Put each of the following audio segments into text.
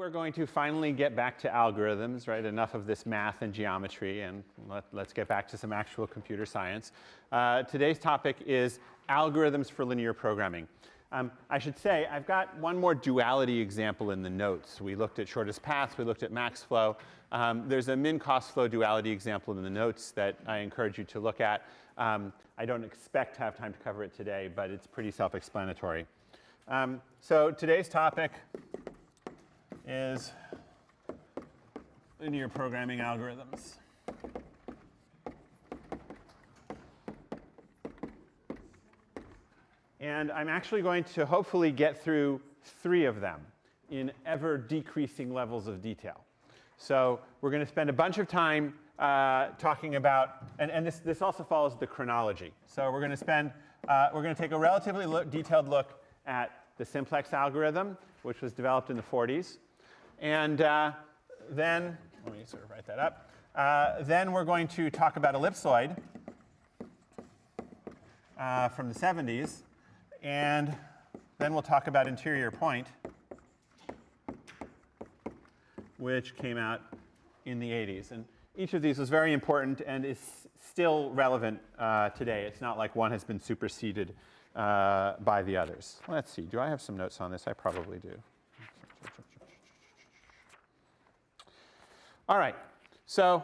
we're going to finally get back to algorithms, right? Enough of this math and geometry, and let's get back to some actual computer science. Today's topic is algorithms for linear programming. I should say, I've got one more duality example in the notes. We looked at shortest paths, we looked at max flow. There's a min-cost flow duality example in the notes that I encourage you to look at. I don't expect to have time to cover it today, but it's pretty self-explanatory. So today's topic is linear programming algorithms. And I'm actually going to hopefully get through 3 of them in ever decreasing levels of detail. So we're going to spend a bunch of time talking about, and this also follows the chronology. So we're going to take a relatively detailed look at the Simplex algorithm, which was developed in the 40s. And then, let me sort of write that up. Then we're going to talk about ellipsoid from the 70s. And then we'll talk about interior point, which came out in the 80s. And each of these was very important and is still relevant today. It's not like one has been superseded by the others. Let's see. Do I have some notes on this? I probably do. All right. So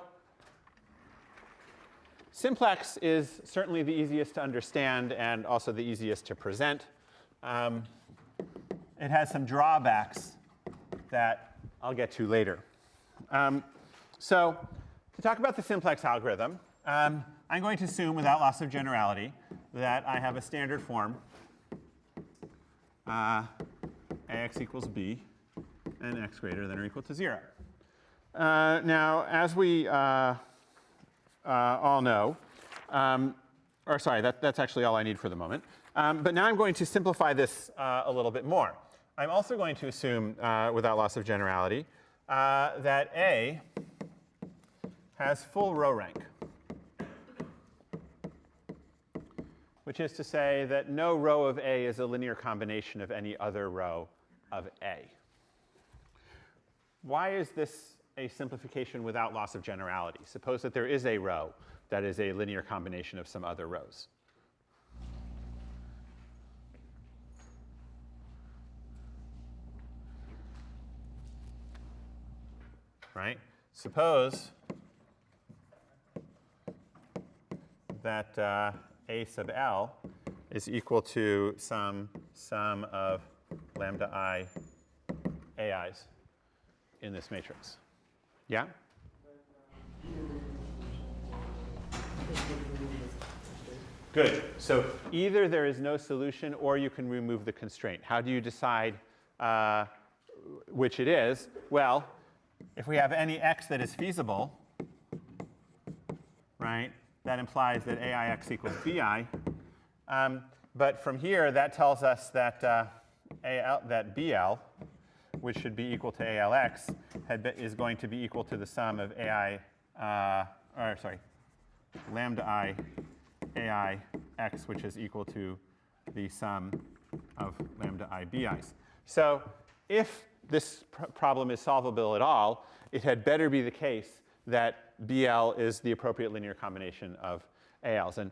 Simplex is certainly the easiest to understand and also the easiest to present. It has some drawbacks that I'll get to later. So to talk about the Simplex algorithm, I'm going to assume, without loss of generality, that I have a standard form, ax equals b, and x greater than or equal to 0. Now, as we all know, or sorry, that's actually all I need for the moment. But now I'm going to simplify this a little bit more. I'm also going to assume, without loss of generality, that A has full row rank, which is to say that no row of A is a linear combination of any other row of A. Why is this a simplification without loss of generality? Suppose that there is a row that is a linear combination of some other rows. Right? Suppose that A sub L is equal to some sum of lambda I AIs in this matrix. Yeah? Good. So either there is no solution or you can remove the constraint. How do you decide which it is? Well, if we have any x that is feasible, right, that implies that AIX equals BI. But from here, that tells us that, that BL, which should be equal to ALX, is going to be equal to the sum of lambda I AIX, which is equal to the sum of lambda I BIs. So if this problem is solvable at all, it had better be the case that BL is the appropriate linear combination of ALs. And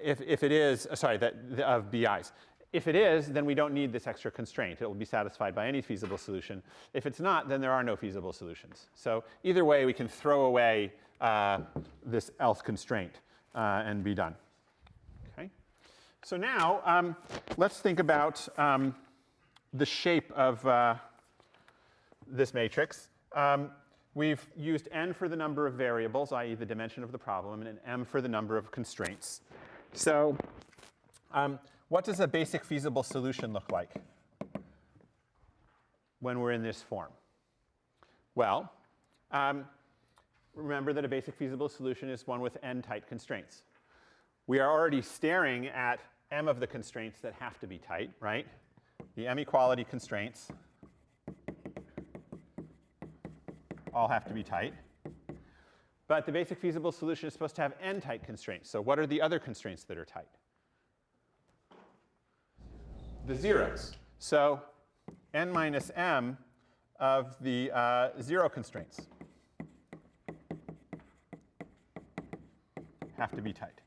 if it is, of BIs. If it is, then we don't need this extra constraint. It will be satisfied by any feasible solution. If it's not, then there are no feasible solutions. So either way, we can throw away this else constraint and be done. Okay. So now let's think about the shape of this matrix. We've used n for the number of variables, i.e. the dimension of the problem, and m for the number of constraints. So what does a basic feasible solution look like when we're in this form? Well, remember that a basic feasible solution is one with n tight constraints. We are already staring at m of the constraints that have to be tight, right? The m equality constraints all have to be tight. But the basic feasible solution is supposed to have n tight constraints. So what are the other constraints that are tight? The zeros. So n minus m of the 0 constraints have to be tight.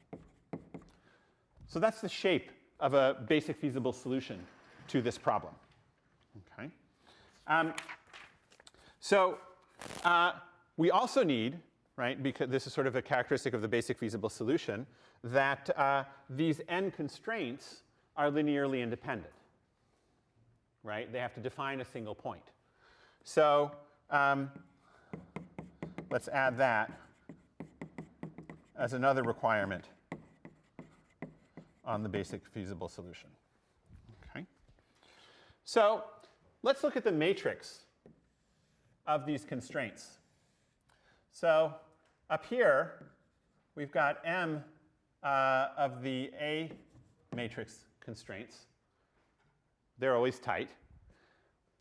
So that's the shape of a basic feasible solution to this problem. Okay. We also need, right, because this is sort of a characteristic of the basic feasible solution, that these n constraints are linearly independent, right? They have to define a single point. So let's add that as another requirement on the basic feasible solution. Okay. So let's look at the matrix of these constraints. So up here, we've got M of the A matrix constraints. They're always tight.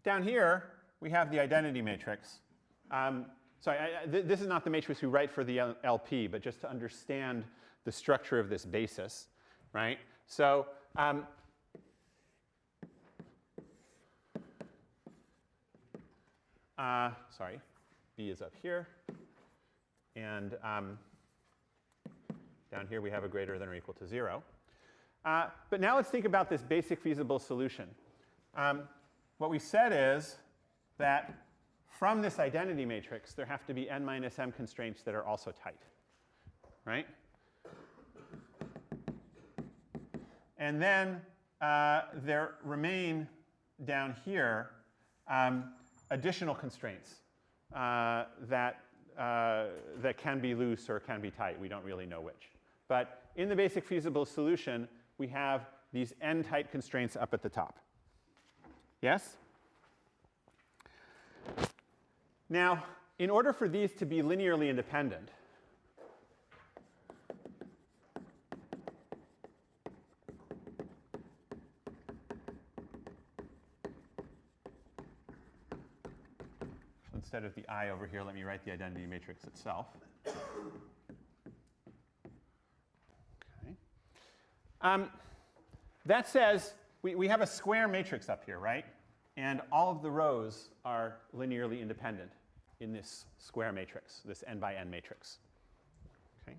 Down here, we have the identity matrix. This is not the matrix we write for the LP, but just to understand the structure of this basis, right? So B is up here. And down here, we have a greater than or equal to 0. But now let's think about this basic feasible solution. What we said is that from this identity matrix, there have to be n minus m constraints that are also tight, right? And then there remain down here additional constraints that can be loose or can be tight. We don't really know which. But in the basic feasible solution, we have these n-tight constraints up at the top. Yes? Now, in order for these to be linearly independent, instead of the I over here, let me write the identity matrix itself. Okay. That says we have a square matrix up here, right? And all of the rows are linearly independent in this square matrix, this n by n matrix. Okay.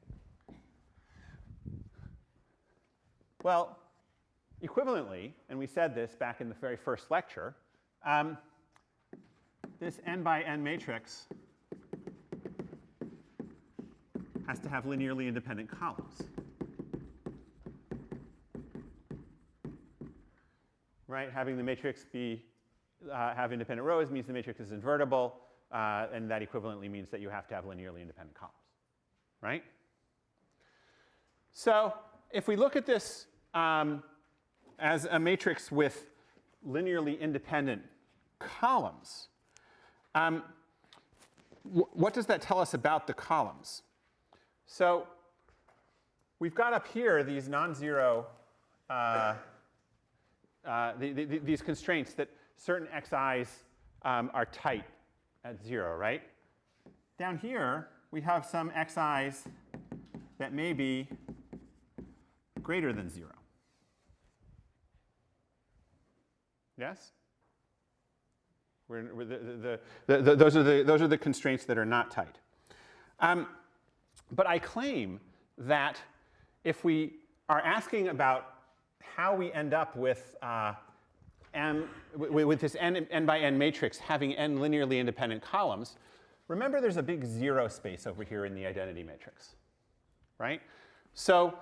Well, equivalently, and we said this back in the very first lecture, this n by n matrix has to have linearly independent columns. Right? Having the matrix have independent rows means the matrix is invertible, and that equivalently means that you have to have linearly independent columns. Right? So if we look at this as a matrix with linearly independent columns, what does that tell us about the columns? So we've got up here these non-zero, these constraints that certain xi's are tight at 0, right? Down here, we have some xi's that may be greater than 0. Yes? Those are the constraints that are not tight. But I claim that if we are asking about how we end up with this n by n matrix having n linearly independent columns, remember there's a big 0 space over here in the identity matrix, right? So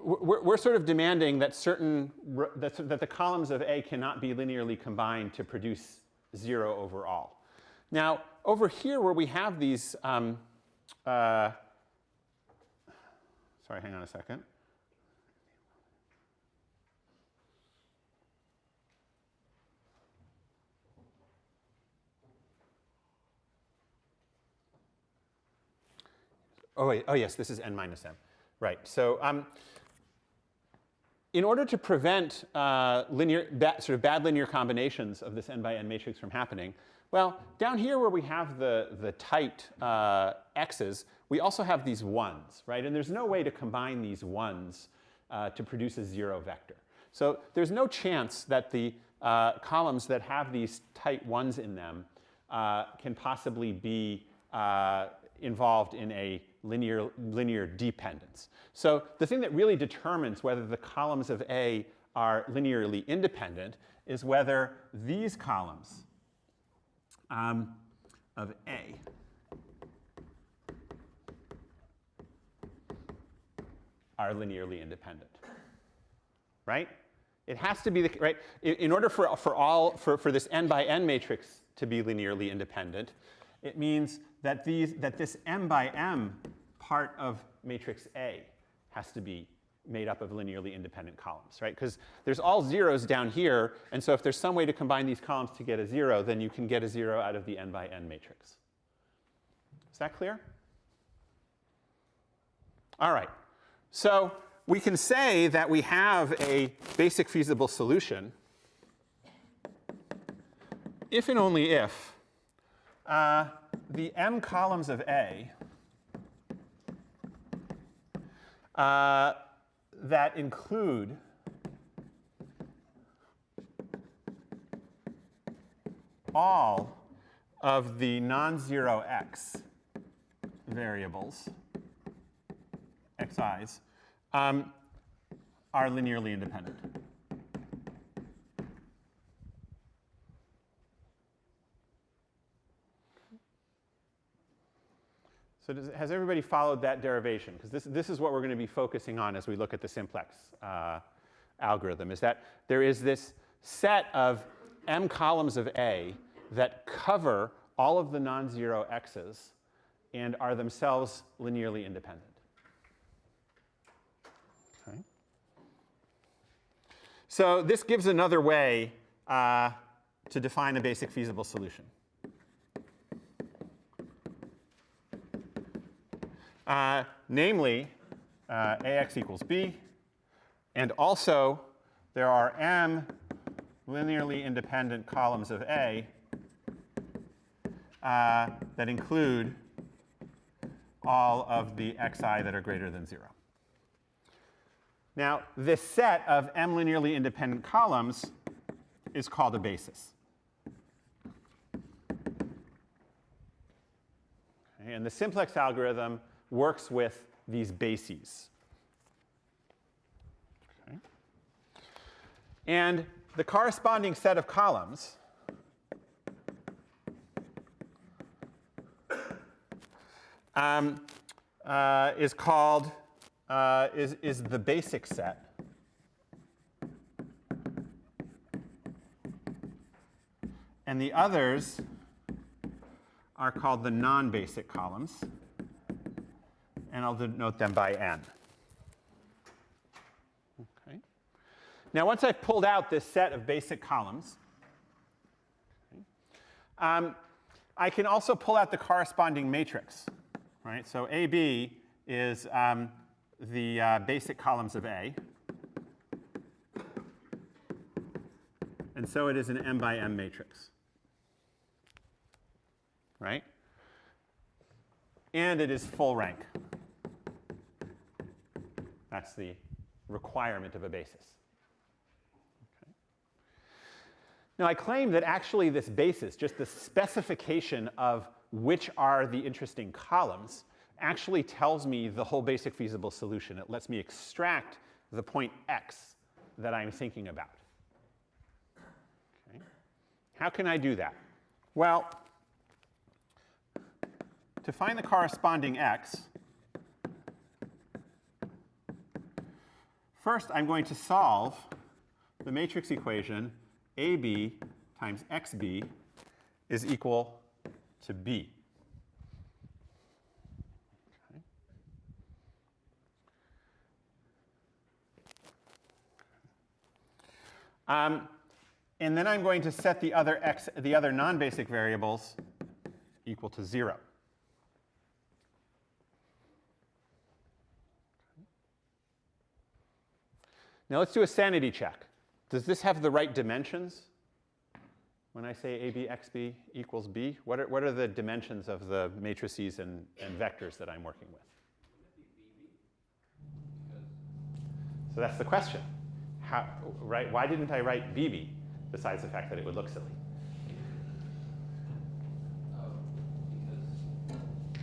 we're sort of demanding that that the columns of A cannot be linearly combined to produce 0 overall. Now, over here where we have these, sorry, hang on a second. Oh, wait, oh yes, this is n minus m. Right, so in order to prevent sort of bad linear combinations of this n by n matrix from happening, well, down here where we have the tight x's, we also have these 1s, right? And there's no way to combine these 1s to produce a 0 vector. So there's no chance that the columns that have these tight ones in them can possibly be involved in a linear dependence. So the thing that really determines whether the columns of A are linearly independent is whether these columns of A are linearly independent, right? It has to be the right. In order for this n by n matrix to be linearly independent, it means that this m by m part of matrix A has to be made up of linearly independent columns, right? Because there's all zeros down here, and so if there's some way to combine these columns to get a 0, then you can get a 0 out of the n by n matrix. Is that clear? All right. So we can say that we have a basic feasible solution if and only if the m columns of A that include all of the non-zero x variables, xi's, are linearly independent. So has everybody followed that derivation? Because this is what we're going to be focusing on as we look at the simplex algorithm, is that there is this set of m columns of A that cover all of the non-zero x's and are themselves linearly independent. Okay. So this gives another way to define a basic feasible solution. Namely, AX equals B, and also there are m linearly independent columns of A that include all of the xi that are greater than 0. Now, this set of m linearly independent columns is called a basis. Okay, and the simplex algorithm works with these bases. Okay. And the corresponding set of columns is called is the basic set. And the others are called the non-basic columns. And I'll denote them by n. Okay. Now, once I've pulled out this set of basic columns, okay, I can also pull out the corresponding matrix. Right? So AB is the basic columns of A. And so it is an m by m matrix. Right? And it is full rank. That's the requirement of a basis. Okay. Now, I claim that actually this basis, just the specification of which are the interesting columns, actually tells me the whole basic feasible solution. It lets me extract the point x that I'm thinking about. Okay. How can I do that? Well, to find the corresponding x, first I'm going to solve the matrix equation AB times XB is equal to B. Okay. And then I'm going to set the other non-basic variables equal to 0. Now let's do a sanity check. Does this have the right dimensions? When I say AB XB equals B, what are the dimensions of the matrices and vectors that I'm working with? So that's the question. Right? Why didn't I write BB? besides the fact that it would look silly.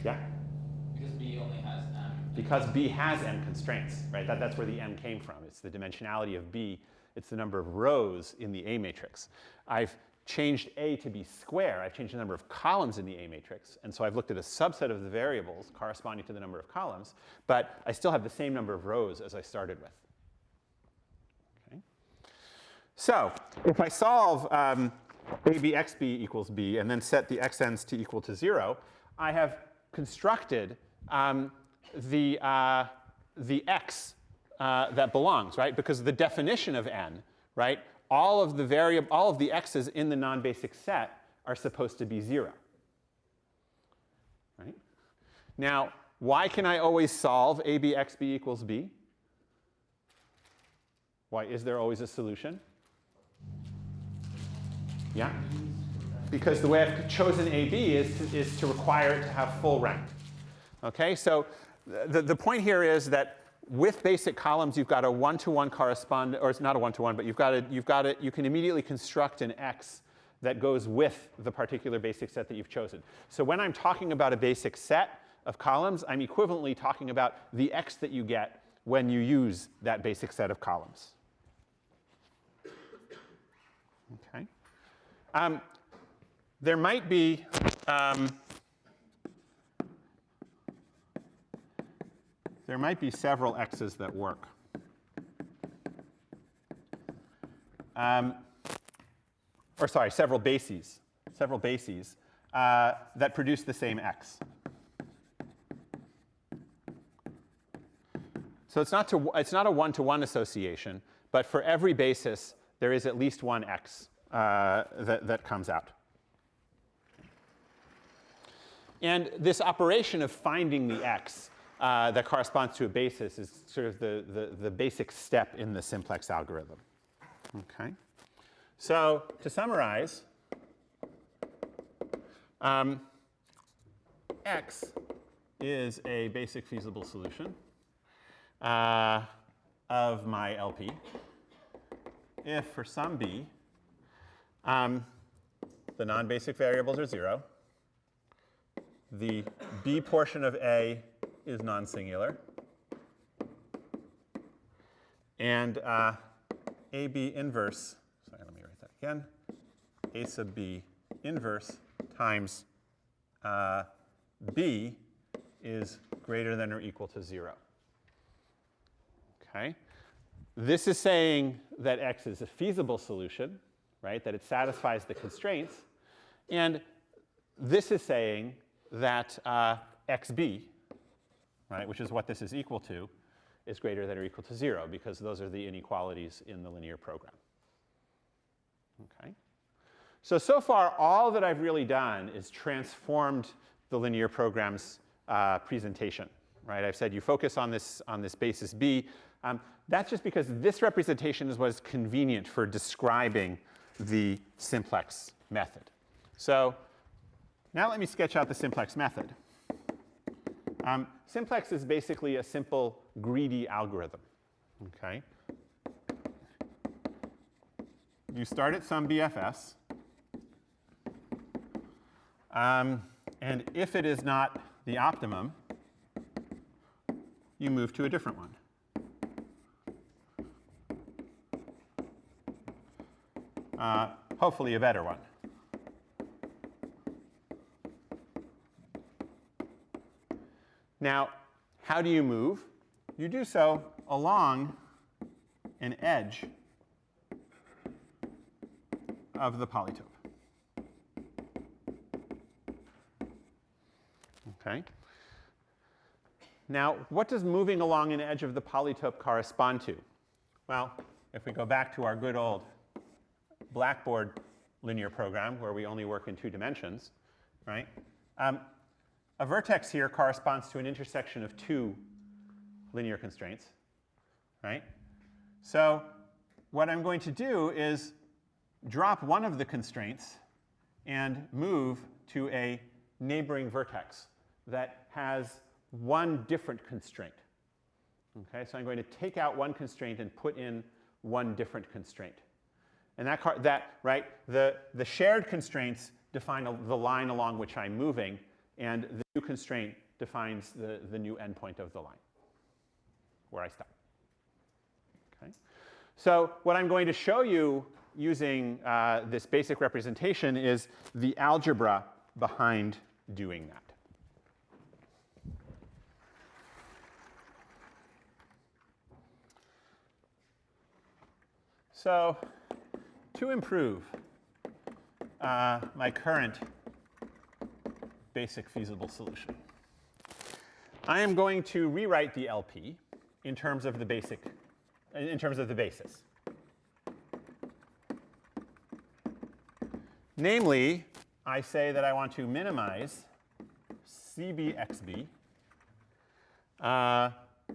Yeah? Because B only has M. Because B has M constraints, right? That's where the M came from. It's the dimensionality of B. It's the number of rows in the A matrix. I've changed A to be square. I've changed the number of columns in the A matrix. And so I've looked at a subset of the variables corresponding to the number of columns. But I still have the same number of rows as I started with. Okay. So if I solve ABXB equals B and then set the xn's to equal to 0, I have constructed the x that belongs, right? Because the definition of n, right? All of the x's in the non-basic set are supposed to be 0. Right? Now, why can I always solve ABXB equals B? Why is there always a solution? Yeah? Because the way I've chosen AB is to require it to have full rank. Okay, so the point here is that with basic columns, you've got a one-to-one correspondent, or it's not a one-to-one, but you can immediately construct an x that goes with the particular basic set that you've chosen. So when I'm talking about a basic set of columns, I'm equivalently talking about the x that you get when you use that basic set of columns. Okay. There might be several x's that work. Or sorry, several bases that produce the same x. So it's not a one-to-one association, but for every basis, there is at least one x that comes out. And this operation of finding the x that corresponds to a basis is sort of the basic step in the simplex algorithm. Okay. So to summarize, x is a basic feasible solution of my LP if for some b, the non-basic variables are 0, the b portion of A is non-singular, and AB inverse, sorry, let me write that again, A sub B inverse times B is greater than or equal to 0. Okay. This is saying that x is a feasible solution, right, that it satisfies the constraints. And this is saying that xb, right, which is what this is equal to, is greater than or equal to 0, because those are the inequalities in the linear program. Okay. So far, all that I've really done is transformed the linear program's presentation. Right? I've said you focus on this basis B. That's just because this representation is what is convenient for describing the simplex method. So now let me sketch out the simplex method. Simplex is basically a simple greedy algorithm. Okay? You start at some BFS. And if it is not the optimum, you move to a different one. Hopefully a better one. Now, how do you move? You do so along an edge of the polytope. Okay. Now, what does moving along an edge of the polytope correspond to? Well, if we go back to our good old Blackboard linear program where we only work in 2 dimensions, right? A vertex here corresponds to an intersection of 2 linear constraints, right? So what I'm going to do is drop one of the constraints and move to a neighboring vertex that has one different constraint. Okay, so I'm going to take out one constraint and put in one different constraint. And the shared constraints define the line along which I'm moving, and the new constraint defines the new endpoint of the line, where I stop. Okay? So what I'm going to show you using this basic representation is the algebra behind doing that. So to improve my current basic feasible solution, I am going to rewrite the LP in terms of the basis. Namely, I say that I want to minimize CBXB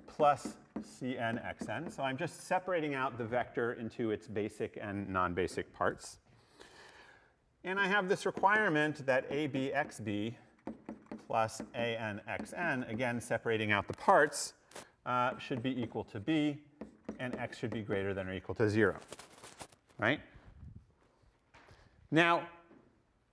plus CNXN. So I'm just separating out the vector into its basic and non-basic parts. And I have this requirement that ABXB plus ANXN, again separating out the parts, should be equal to B, and x should be greater than or equal to 0. Right? Now,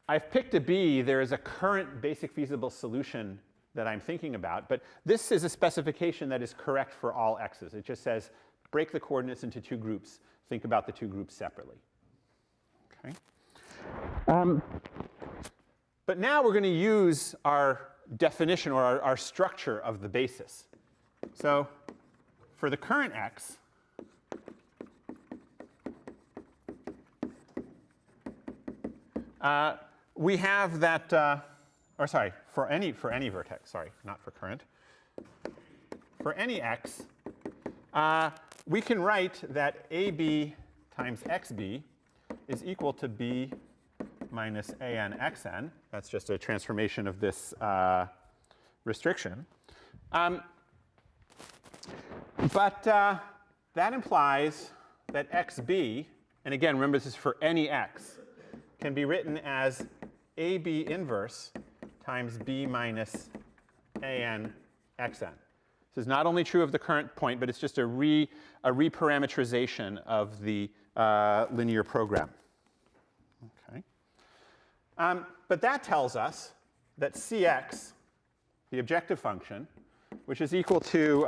I've picked a B. There is a current basic feasible solution that I'm thinking about, but this is a specification that is correct for all x's. It just says break the coordinates into two groups. Think about the two groups separately. Okay. But now we're going to use our definition or our structure of the basis. So for the current x, we have that, or sorry, for any vertex, sorry, not for current. For any x, we can write that AB times XB is equal to B minus ANXN. That's just a transformation of this restriction. But that implies that XB, and again, remember this is for any x, can be written as AB inverse times B minus ANXN. This is not only true of the current point, but it's just a reparametrization of the linear program. Okay. But that tells us that Cx, the objective function, which is equal to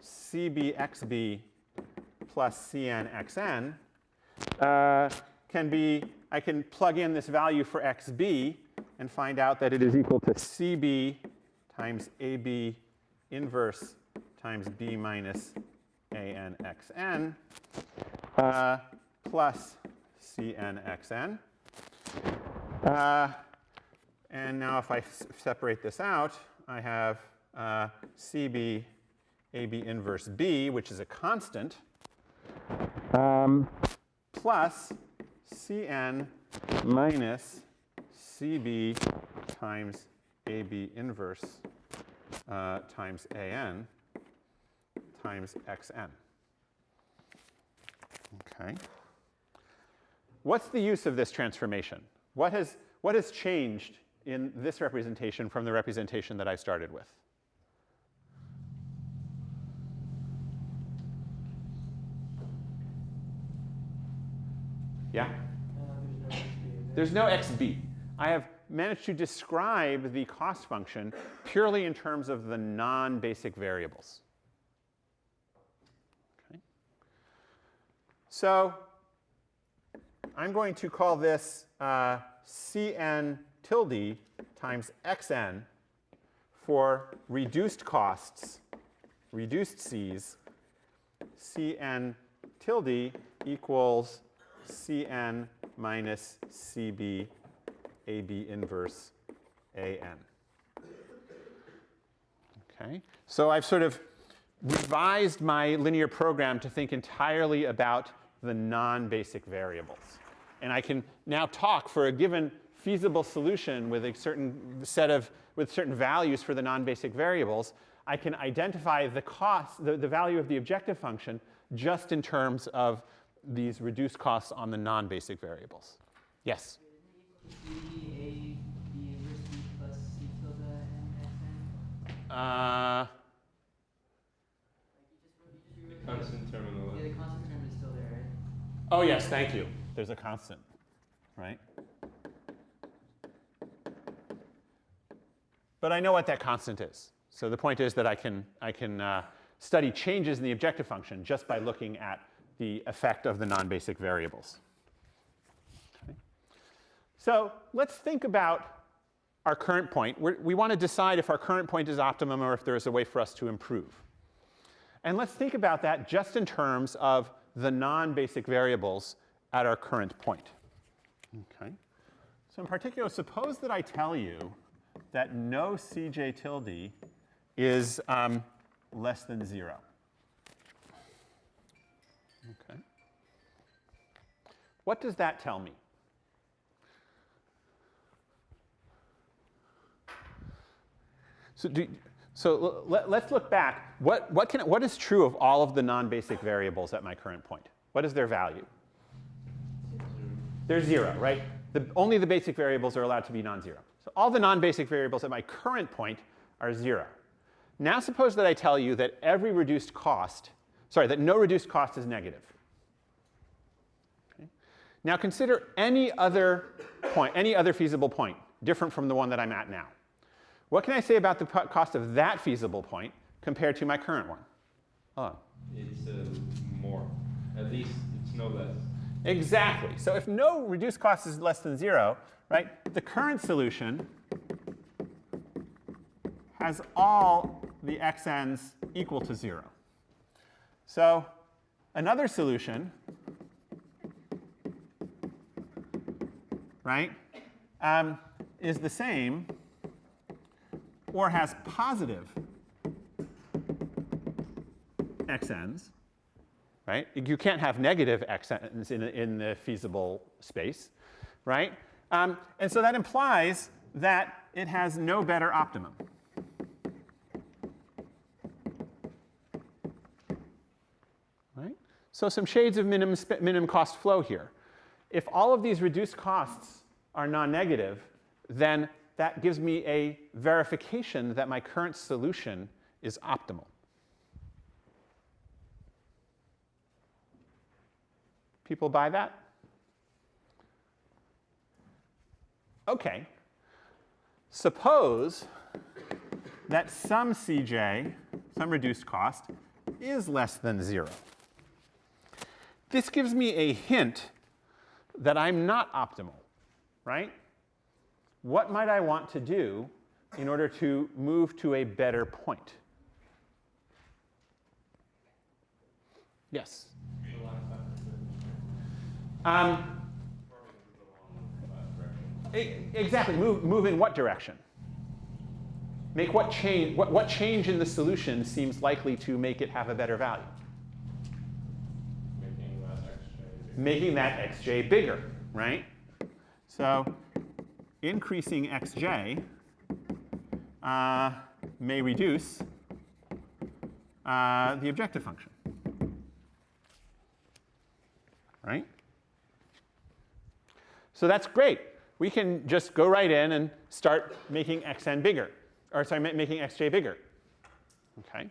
CBXB plus CNXN, I can plug in this value for xb and find out that it is equal to CB times AB inverse times B minus ANXN plus CNXN. And now if I separate this out, I have CB AB inverse B, which is a constant, plus Cn minus Cb times AB inverse times An times Xn. Okay. What's the use of this transformation? What has changed in this representation from the representation that I started with? Yeah? There's no xb. I have managed to describe the cost function purely in terms of the non-basic variables. Okay. So I'm going to call this Cn tilde times Xn for reduced costs, reduced C's. Cn tilde equals Cn minus Cb AB inverse An. Okay, so I've sort of revised my linear program to think entirely about the non-basic variables. And I can now talk for a given feasible solution with a certain set of, with certain values for the non-basic variables. I can identify the cost, the value of the objective function just in terms of these reduced costs on the non-basic variables. Yes? The constant term on the left. Yeah, the constant term is still there, right? Oh, yes, thank you. there's a constant, right? But I know what that constant is. So the point is that I can study changes in the objective function just by looking at the effect of the non-basic variables. Okay. So let's think about our current point. We want to decide if our current point is optimum or if there is a way for us to improve. And let's think about that just in terms of the non-basic variables at our current point. Okay. So in particular, suppose that I tell you that no Cj tilde is less than 0. Okay. What does that tell me? So let's look back. What is true of all of the non-basic variables at my current point? What is their value? They're 0, right? Only the basic variables are allowed to be non-zero. So all the non-basic variables at my current point are 0. Now suppose that I tell you that every reduced cost, that no reduced cost is negative. Okay. Now consider any other point, any other feasible point different from the one that I'm at now. What can I say about the cost of that feasible point compared to my current one? Oh. It's more. At least it's no less. Exactly. So if no reduced cost is less than 0, right, the current solution has all the xn's equal to 0. So another solution, right, is the same or has positive xn's. Right? You can't have negative xn's in the feasible space, right? And so that implies that it has no better optimum. Right? So some shades of minimum cost flow here. If all of these reduced costs are non-negative, then that gives me a verification that my current solution is optimal. People buy that? OK. Suppose that some Cj, some reduced cost, is less than 0. This gives me a hint that I'm not optimal, right? What might I want to do in order to move to a better point? Yes? Exactly. Move in what direction? Make what change? What change in the solution seems likely to make it have a better value? Making that xj bigger, right? So increasing xj may reduce the objective function, right? So that's great. We can just go right in and start making xn bigger, or sorry, making xj bigger. Okay.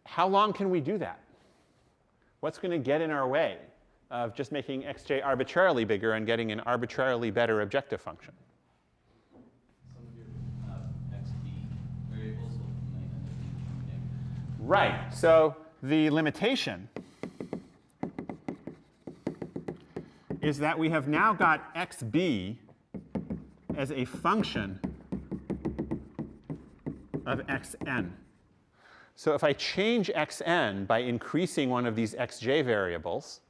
How long can we do that? What's going to get in our way of just making xj arbitrarily bigger and getting an arbitrarily better objective function? Some of your xb variables might end up being negative. Right. So the limitation is that we have now got xb as a function of xn. So if I change xn by increasing one of these xj variables,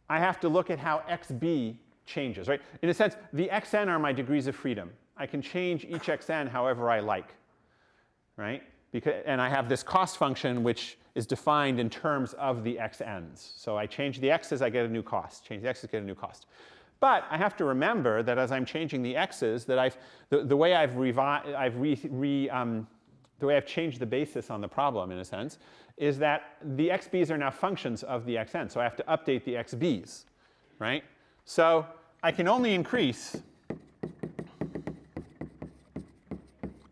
I have to look at how xb changes, right? In a sense, the xn are my degrees of freedom. I can change each xn however I like, right? And I have this cost function which is defined in terms of the xn's. So I change the x's, I get a new cost. Change the x's, get a new cost. But I have to remember that as I'm changing the x's, that the way I've changed the basis on the problem, in a sense, is that the xb's are now functions of the xn. So I have to update the xb's, right? So I can only increase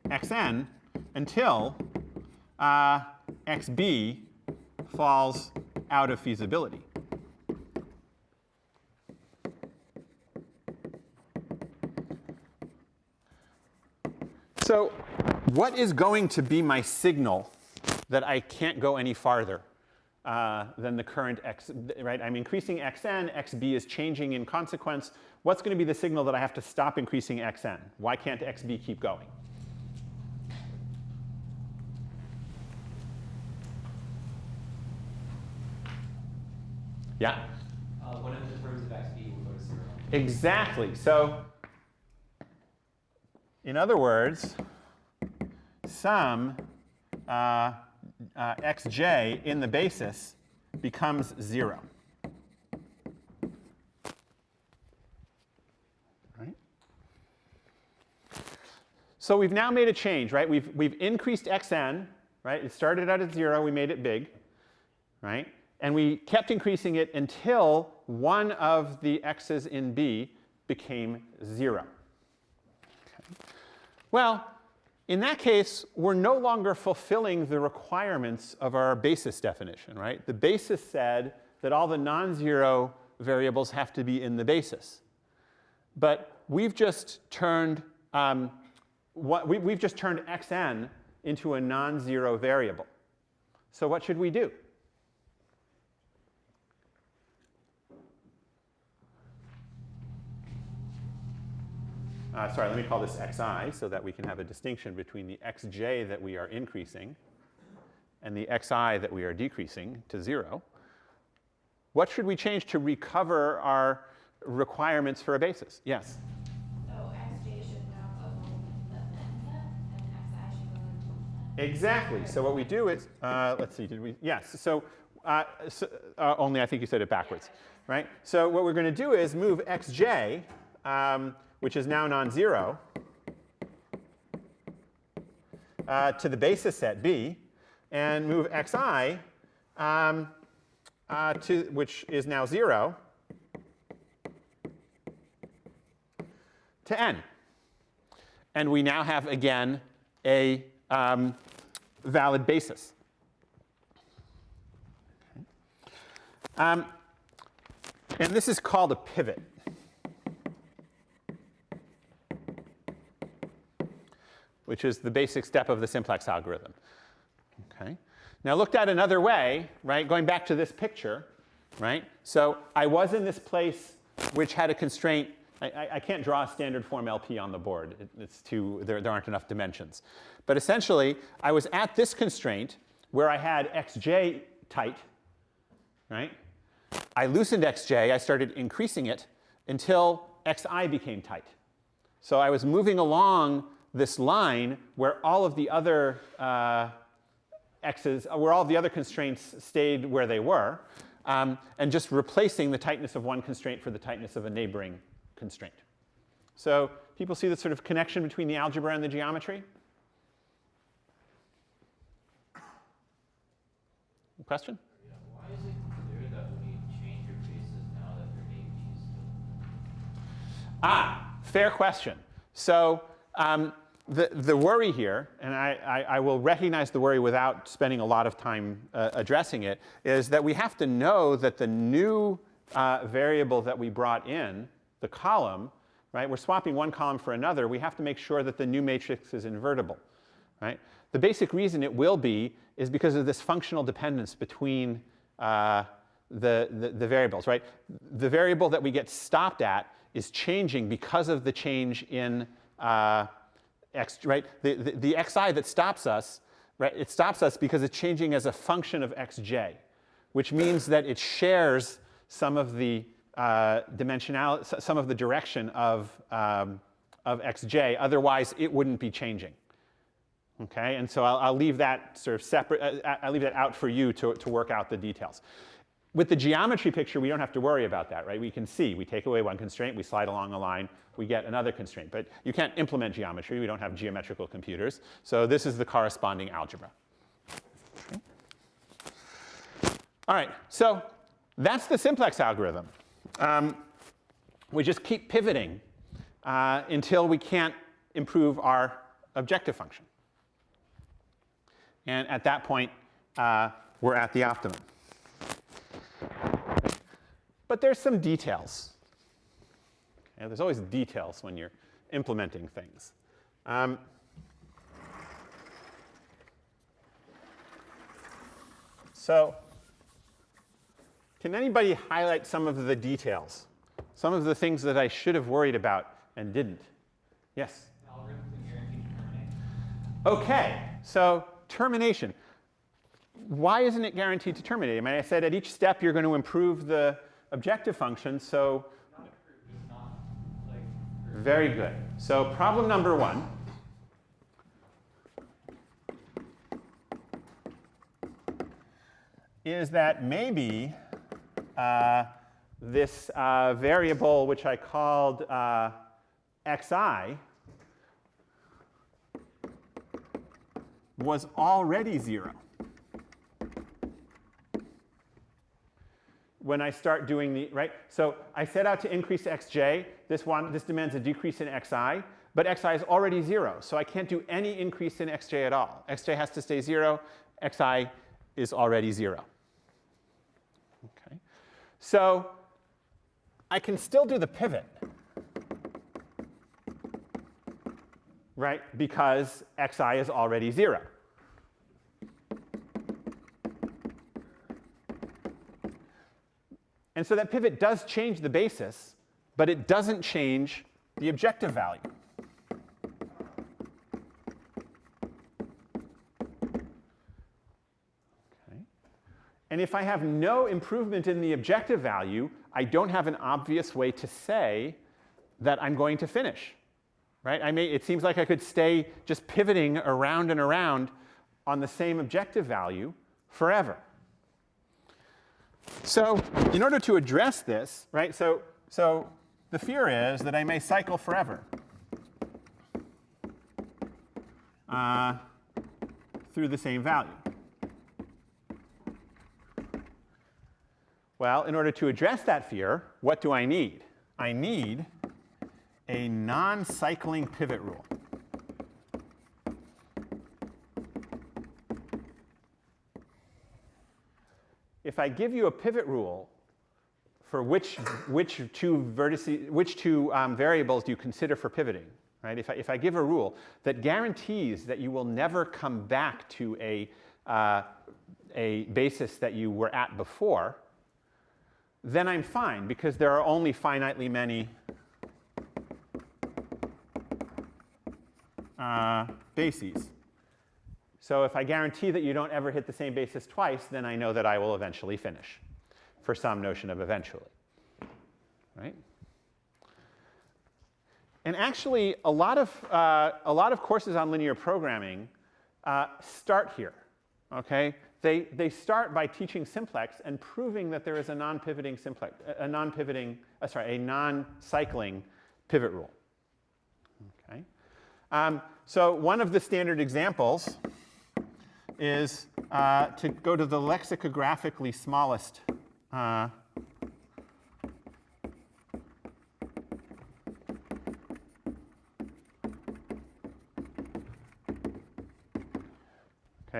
xn until xb falls out of feasibility. So what is going to be my signal that I can't go any farther than the current x, right? I'm increasing xn, xb is changing in consequence. What's going to be the signal that I have to stop increasing xn? Why can't xb keep going? Yeah? One of the terms of xb will go to 0. Exactly. So in other words, some xj in the basis becomes 0. Right? So we've now made a change, right? We've increased xn, right? It started out at 0, we made it big, right? And we kept increasing it until one of the x's in B became 0. Okay. Well, in that case, we're no longer fulfilling the requirements of our basis definition, right? The basis said that all the non-zero variables have to be in the basis. But we've just turned we've just turned xn into a non-zero variable. So what should we do? Sorry, let me call this xi so that we can have a distinction between the xj that we are increasing and the xi that we are decreasing to 0. What should we change to recover our requirements for a basis? Yes? So xj should now go the lambda, and xi should go into the Exactly. So what we do is, let's see, did we? Yes. So, only I think you said it backwards, right? So what we're going to do is move xj, which is now non-zero, to the basis set B, and move xi, which is now 0, to n. And we now have, again, a valid basis. And this is called a pivot. Which is the basic step of the simplex algorithm. Okay. Now looked at another way, right, going back to this picture, right? So I was in this place which had a constraint. I can't draw a standard form LP on the board. It's too, there aren't enough dimensions. But essentially, I was at this constraint where I had xj tight, right? I loosened xj. I started increasing it until xi became tight. So I was moving along this line where all of the other where all of the other constraints stayed where they were, and just replacing the tightness of one constraint for the tightness of a neighboring constraint. So people see the sort of connection between the algebra and the geometry? Question? Yeah, why is it clear that when you change your basis now that your AB is still? Fair question. So the worry here, and I will recognize the worry without spending a lot of time addressing it, is that we have to know that the new variable that we brought in, the column, right? We're swapping one column for another. We have to make sure that the new matrix is invertible, right? The basic reason it will be is because of this functional dependence between the variables, right? The variable that we get stopped at is changing because of the change in x, right? The xi that stops us, right? It stops us because it's changing as a function of xj, which means that it shares some of the dimensionality, some of the direction of xj. Otherwise, it wouldn't be changing. Okay, and so I'll leave that sort of separate. I'll leave that out for you to work out the details. With the geometry picture, we don't have to worry about that, right? We can see, we take away one constraint, we slide along a line, we get another constraint. But you can't implement geometry. We don't have geometrical computers. So this is the corresponding algebra. Okay. All right, so that's the simplex algorithm. We just keep pivoting until we can't improve our objective function. And at that point, we're at the optimum. but there's some details. Okay, there's always details when you're implementing things. So can anybody highlight some of the details? Some of the things that I should have worried about and didn't? Yes? Algorithms and guaranteed terminate. OK, so termination. Why isn't it guaranteed to terminate? I mean, I said at each step you're going to improve the objective function, so Not improved, it's not like. very good. So problem number 1. Is that maybe this variable, which I called xi, was already 0. When I start doing the, right? So I set out to increase xj. This demands a decrease in xi, but xi is already 0. So I can't do any increase in xj at all. xj has to stay 0. Xi is already 0. Okay. So I can still do the pivot, right? Because xi is already 0. And so that pivot does change the basis, but it doesn't change the objective value. Okay. And if I have no improvement in the objective value, I don't have an obvious way to say that I'm going to finish. Right? It seems like I could stay just pivoting around and around on the same objective value forever. So in order to address this, right, so the fear is that I may cycle forever through the same value. Well, in order to address that fear, what do I need? I need a non-cycling pivot rule. If I give you a pivot rule for which two variables do you consider for pivoting, right? If I give a rule that guarantees that you will never come back to a basis that you were at before, then I'm fine, because there are only finitely many bases. So if I guarantee that you don't ever hit the same basis twice, then I know that I will eventually finish, for some notion of eventually. Right? And actually, a lot of courses on linear programming start here. Okay? They start by teaching simplex and proving that there is a non-pivoting simplex, a non-cycling pivot rule. Okay? So one of the standard examples is to go to the lexicographically smallest okay,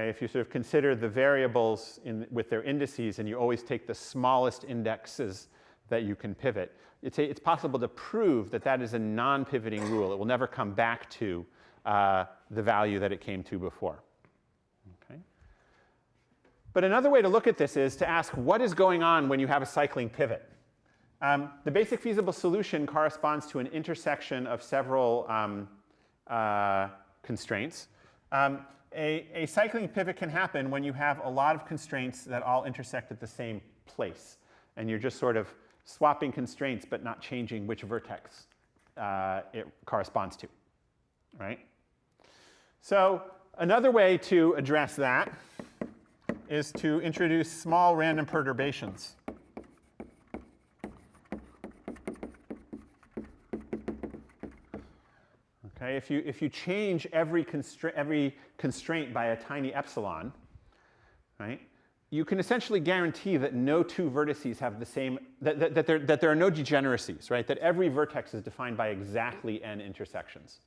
if you sort of consider the variables with their indices, and you always take the smallest indexes that you can pivot, it's possible to prove that that is a non-pivoting rule. It will never come back to the value that it came to before. Okay? But another way to look at this is to ask, what is going on when you have a cycling pivot? The basic feasible solution corresponds to an intersection of several constraints. A cycling pivot can happen when you have a lot of constraints that all intersect at the same place. And you're just sort of swapping constraints, but not changing which vertex it corresponds to. Right? So another way to address that is to introduce small random perturbations. Okay, if you change every constraint by a tiny epsilon, right, you can essentially guarantee that no two vertices have the same, that there are no degeneracies, right? That every vertex is defined by exactly n intersections,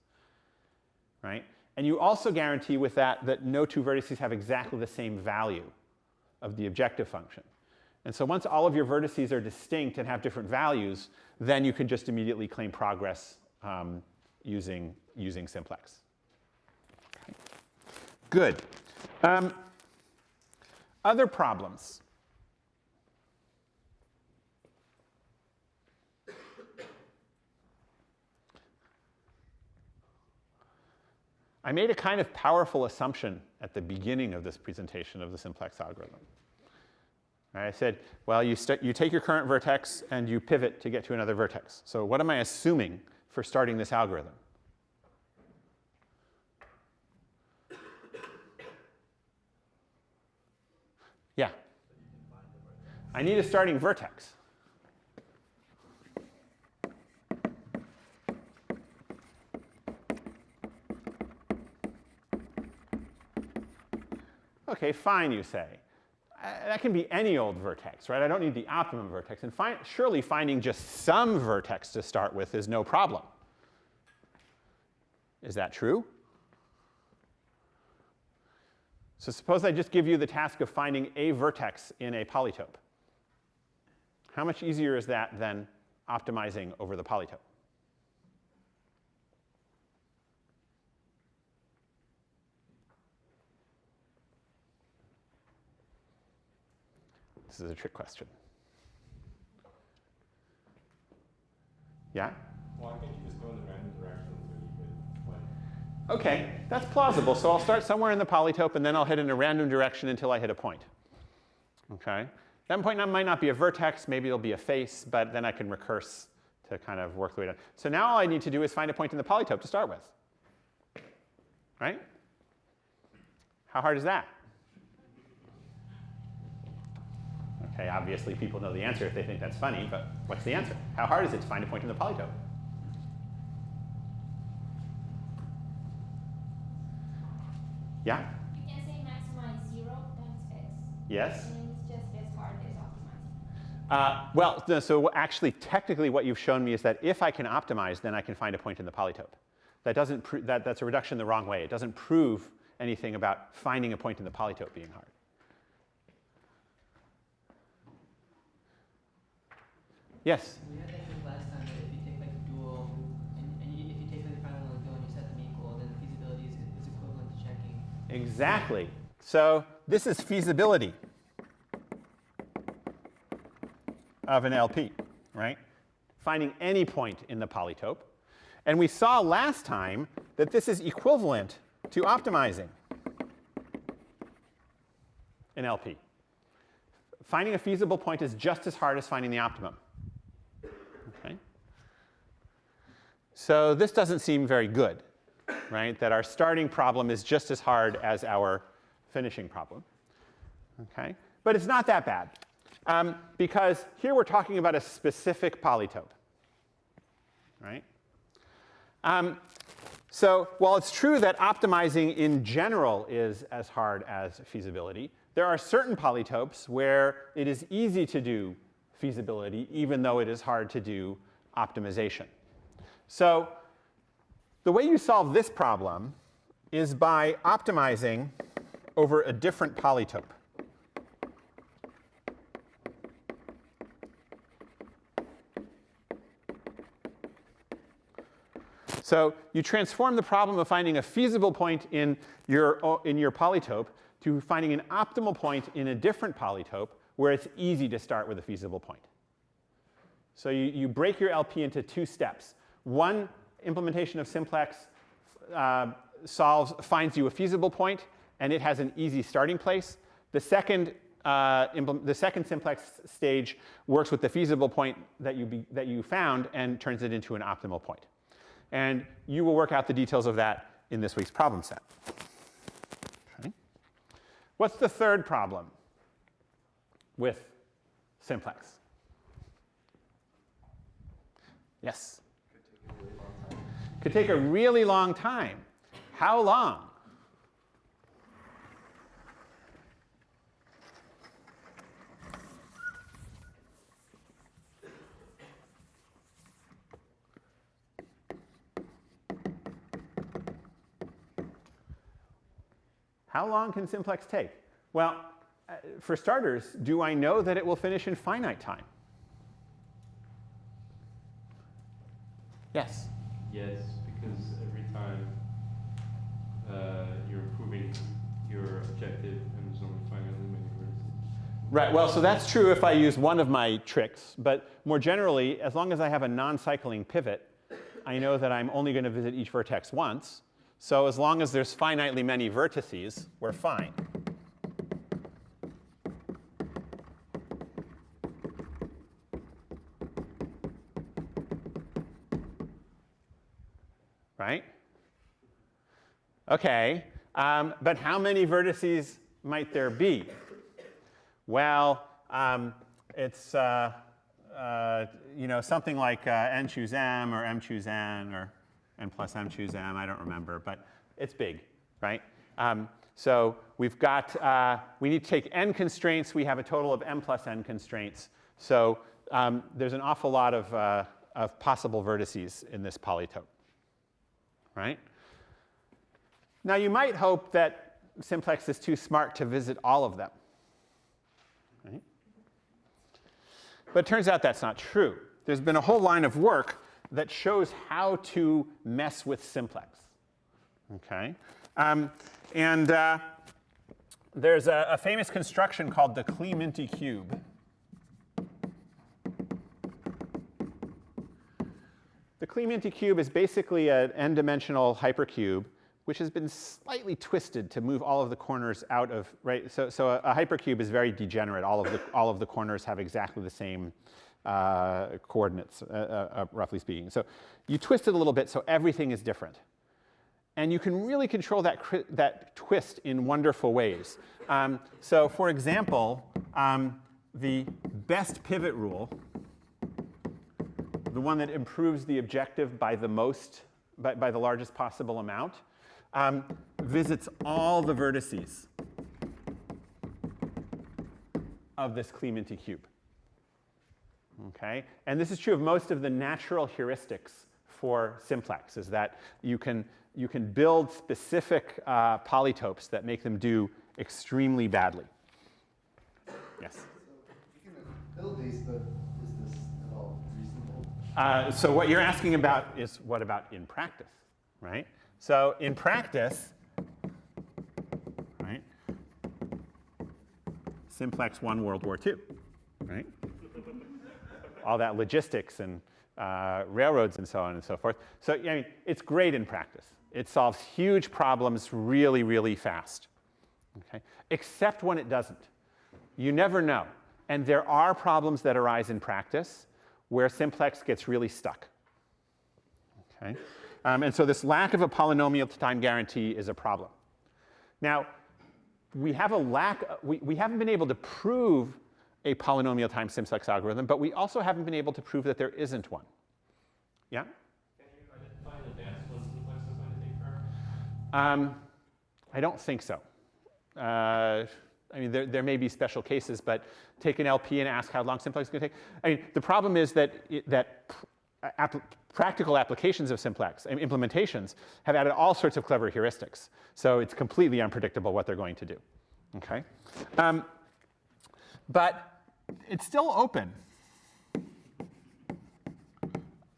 right? And you also guarantee with that no two vertices have exactly the same value of the objective function. And so once all of your vertices are distinct and have different values, then you can just immediately claim progress using Simplex. Okay. Good. Other problems. I made a kind of powerful assumption at the beginning of this presentation of the simplex algorithm. I said, well, you take your current vertex and you pivot to get to another vertex. So what am I assuming for starting this algorithm? Yeah. I need a starting vertex. Okay, fine, you say. That can be any old vertex, right? I don't need the optimum vertex. And surely finding just some vertex to start with is no problem. Is that true? So suppose I just give you the task of finding a vertex in a polytope. How much easier is that than optimizing over the polytope? This is a trick question. Yeah? Why can't you just go in a random direction so you could like? OK, that's plausible. So I'll start somewhere in the polytope, and then I'll head in a random direction until I hit a point. OK? That point might not be a vertex. Maybe it'll be a face. But then I can recurse to kind of work the way down. So now all I need to do is find a point in the polytope to start with. Right? How hard is that? OK, obviously people know the answer if they think that's funny. But what's the answer? How hard is it to find a point in the polytope? Yeah? You can say maximize 0 times x. Yes? And it's just as hard as optimizing. Well, no, so actually, technically, what you've shown me is that if I can optimize, then I can find a point in the polytope. That doesn't that's a reduction the wrong way. It doesn't prove anything about finding a point in the polytope being hard. Yes? We had that thing last time that if you take like a dual, and if you take like the final dual and you set them equal, then feasibility is equivalent to checking. Exactly. So this is feasibility of an LP, right? Finding any point in the polytope. And we saw last time that this is equivalent to optimizing an LP. Finding a feasible point is just as hard as finding the optimum. Okay? So this doesn't seem very good, right? That our starting problem is just as hard as our finishing problem. Okay? But it's not that bad. Because here we're talking about a specific polytope. Right? So while it's true that optimizing in general is as hard as feasibility, there are certain polytopes where it is easy to do feasibility, even though it is hard to do optimization. So the way you solve this problem is by optimizing over a different polytope. So you transform the problem of finding a feasible point in your polytope to finding an optimal point in a different polytope where it's easy to start with a feasible point. So you break your LP into two steps. One implementation of Simplex finds you a feasible point, and it has an easy starting place. The second Simplex stage works with the feasible point that you found and turns it into an optimal point. And you will work out the details of that in this week's problem set. Okay. What's the third problem with Simplex? Yes? Could take a really long time. How long? How long can Simplex take? Well, for starters, do I know that it will finish in finite time? Yes? Yes, because every time you're improving your objective, and there's only finitely many vertices. Right, well, so that's true if I use one of my tricks, but more generally, as long as I have a non-cycling pivot, I know that I'm only going to visit each vertex once. So as long as there's finitely many vertices, we're fine. Right? Okay, but how many vertices might there be? Well, it's you know, something like n choose m or m choose n or n plus m choose m. I don't remember, but it's big, right? So we've got we need to take n constraints. We have a total of m plus n constraints. So there's an awful lot of possible vertices in this polytope. Right? Now, you might hope that Simplex is too smart to visit all of them. Right? But it turns out that's not true. There's been a whole line of work that shows how to mess with Simplex. Okay? There's a famous construction called the Klee-Minty cube. The Klee-Minty cube is basically an n-dimensional hypercube, which has been slightly twisted to move all of the corners out of, right? So a hypercube is very degenerate. All of the corners have exactly the same coordinates, roughly speaking. So you twist it a little bit so everything is different. And you can really control that twist in wonderful ways. So for example, the best pivot rule, the one that improves the objective by the most, by the largest possible amount, visits all the vertices of this Klee-Minty cube. Okay? And this is true of most of the natural heuristics for Simplex, is that you can build specific polytopes that make them do extremely badly. Yes? So you can build these, but is this at all reasonable? So what you're asking about is what about in practice, right? So in practice, right, Simplex won World War II, right? All that logistics and railroads and so on and so forth. So I mean, it's great in practice. It solves huge problems really, really fast, okay? Except when it doesn't. You never know. And there are problems that arise in practice where Simplex gets really stuck. Okay? And so this lack of a polynomial time guarantee is a problem. Now, we have a lack, we haven't been able to prove a polynomial time Simplex algorithm, but we also haven't been able to prove that there isn't one. Yeah? Can you identify in advance when Simplex is going to take forever? I don't think so. I mean, there may be special cases, but take an LP and ask how long Simplex is going to take. I mean, the problem is that practical applications of Simplex, implementations, have added all sorts of clever heuristics. So it's completely unpredictable what they're going to do. Okay? But it's still open.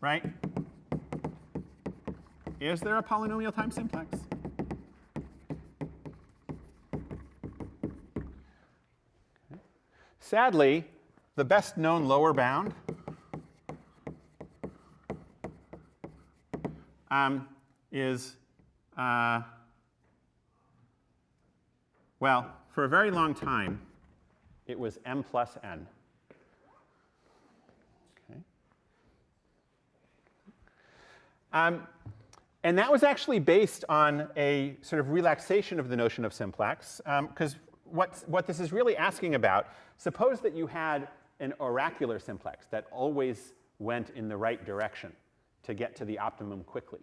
Right? Is there a polynomial time Simplex? Sadly, the best known lower bound is, well, for a very long time, it was m plus n. Okay. And that was actually based on a sort of relaxation of the notion of Simplex, because what this is really asking about, suppose that you had an oracular Simplex that always went in the right direction to get to the optimum quickly.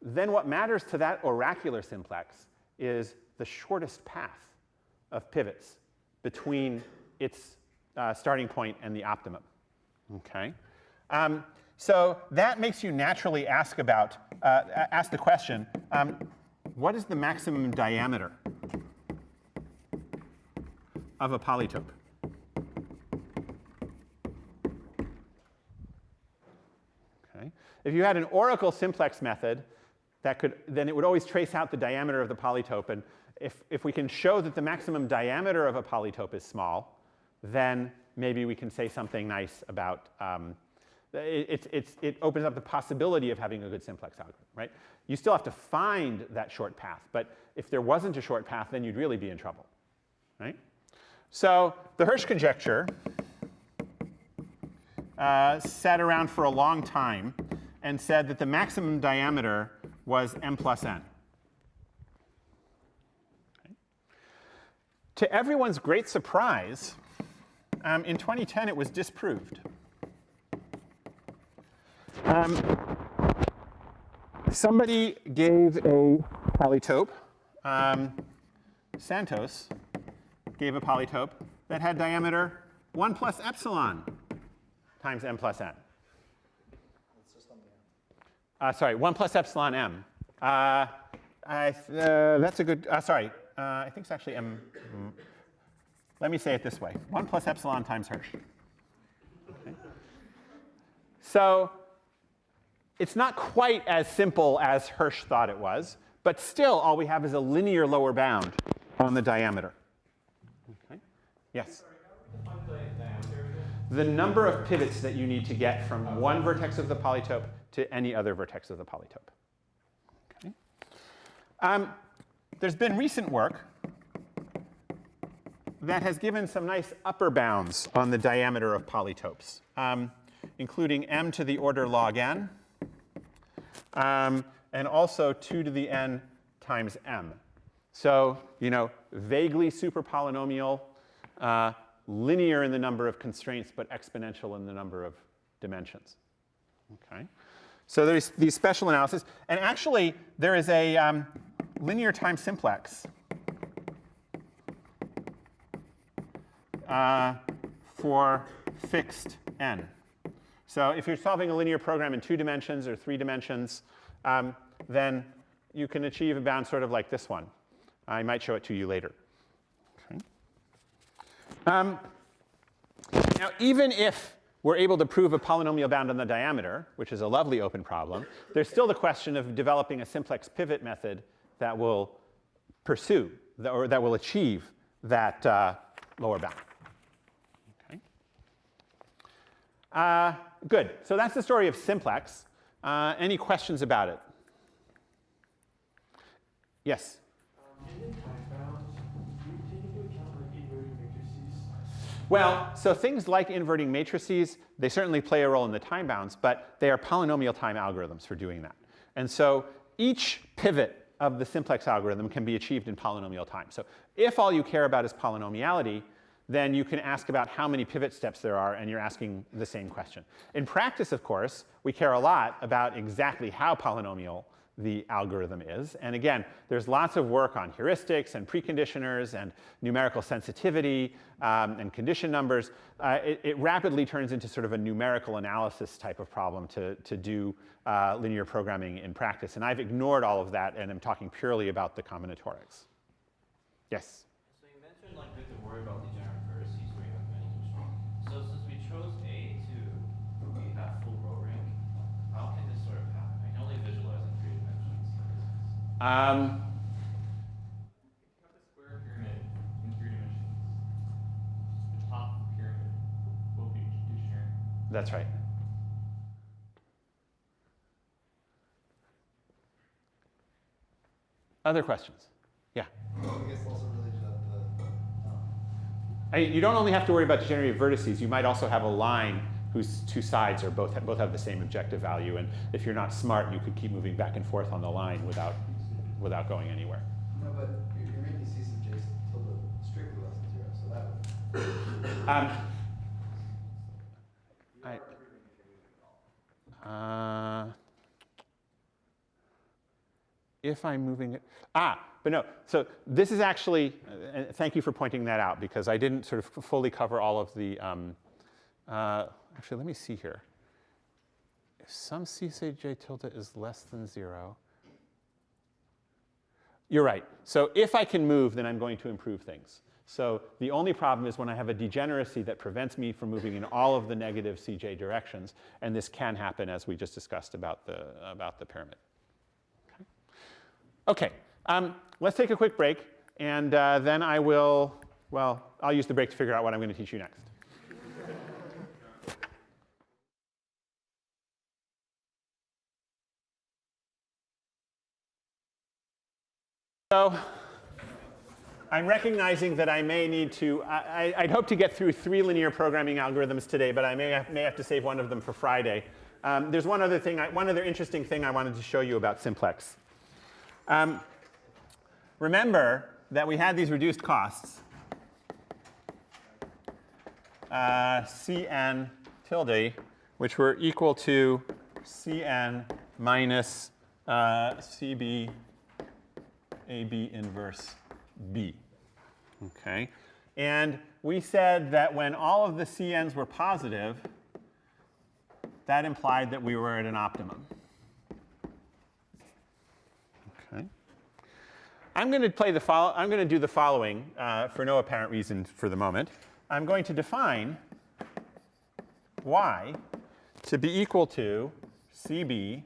Then what matters to that oracular Simplex is the shortest path of pivots between its starting point and the optimum. Okay? So that makes you naturally ask the question, what is the maximum diameter of a polytope. Okay. If you had an oracle simplex method, then it would always trace out the diameter of the polytope. And if we can show that the maximum diameter of a polytope is small, then maybe we can say something nice about it opens up the possibility of having a good simplex algorithm, right? You still have to find that short path, but if there wasn't a short path, then you'd really be in trouble, right? So the Hirsch conjecture sat around for a long time and said that the maximum diameter was m plus n. Okay. To everyone's great surprise, in 2010 it was disproved. Somebody gave a polytope, Santos gave a polytope that had diameter 1 plus epsilon times m plus n. It's just on the end. Sorry, 1 plus epsilon m. That's a good, sorry, I think it's actually m. Let me say it this way, 1 plus epsilon times Hirsch. Okay. So it's not quite as simple as Hirsch thought it was, but still all we have is a linear lower bound on the diameter. Okay. Yes? Sorry, how would we define the diameter again? The number of pivots that you need to get from one vertex of the polytope to any other vertex of the polytope. Okay. There's been recent work that has given some nice upper bounds on the diameter of polytopes, including m to the order log n, and also 2 to the n times m. So, vaguely superpolynomial, linear in the number of constraints, but exponential in the number of dimensions. Okay. So there's these special analyses. And actually, there is a linear time simplex for fixed n. So if you're solving a linear program in 2 dimensions or 3 dimensions, then you can achieve a bound sort of like this one. I might show it to you later. Okay. Now, even if we're able to prove a polynomial bound on the diameter, which is a lovely open problem, there's still the question of developing a simplex pivot method that will pursue, or that will achieve that lower bound. Okay. Good. So that's the story of simplex. Any questions about it? Yes? In the time bounds, do you take into account like inverting matrices? Well, so things like inverting matrices, they certainly play a role in the time bounds, but they are polynomial time algorithms for doing that. And so each pivot of the simplex algorithm can be achieved in polynomial time. So if all you care about is polynomiality, then you can ask about how many pivot steps there are, and you're asking the same question. In practice, of course, we care a lot about exactly how polynomial the algorithm is. And again, there's lots of work on heuristics and preconditioners and numerical sensitivity and condition numbers. It rapidly turns into sort of a numerical analysis type of problem to do linear programming in practice. And I've ignored all of that and am talking purely about the combinatorics. Yes? So you mentioned like we have to worry about degenerate vertices where you have many constraints. So since we chose A to have full row rank, how can this sort of happen? I can only visualize in 3 dimensions. You have the square pyramid in 3 dimensions. The top pyramid will be degenerate. That's right. Other questions? Yeah? Well, I guess also related to the You don't only have to worry about degenerative vertices. You might also have a line whose 2 sides are both have the same objective value. And if you're not smart, you could keep moving back and forth on the line without going anywhere. no, but you're making C sub j tilde strictly less than 0, so that would. If I'm moving it, but no. So this is actually, thank you for pointing that out, because I didn't sort of fully cover all of the, actually, let me see here. If some C sub j tilde is less than 0, you're right. So if I can move, then I'm going to improve things. So the only problem is when I have a degeneracy that prevents me from moving in all of the negative CJ directions, and this can happen as we just discussed about the pyramid. Okay, let's take a quick break, and then I will, well, I'll use the break to figure out what I'm going to teach you next. So I'm recognizing that I may need to, I'd hope to get through 3 linear programming algorithms today, but I may have to save one of them for Friday. There's one other thing, one other interesting thing I wanted to show you about Simplex. Remember that we had these reduced costs, Cn tilde, which were equal to Cn minus Cb AB inverse B. Okay? And we said that when all of the Cn's were positive, that implied that we were at an optimum. Okay? I'm going to do the following for no apparent reason for the moment. I'm going to define y to be equal to Cb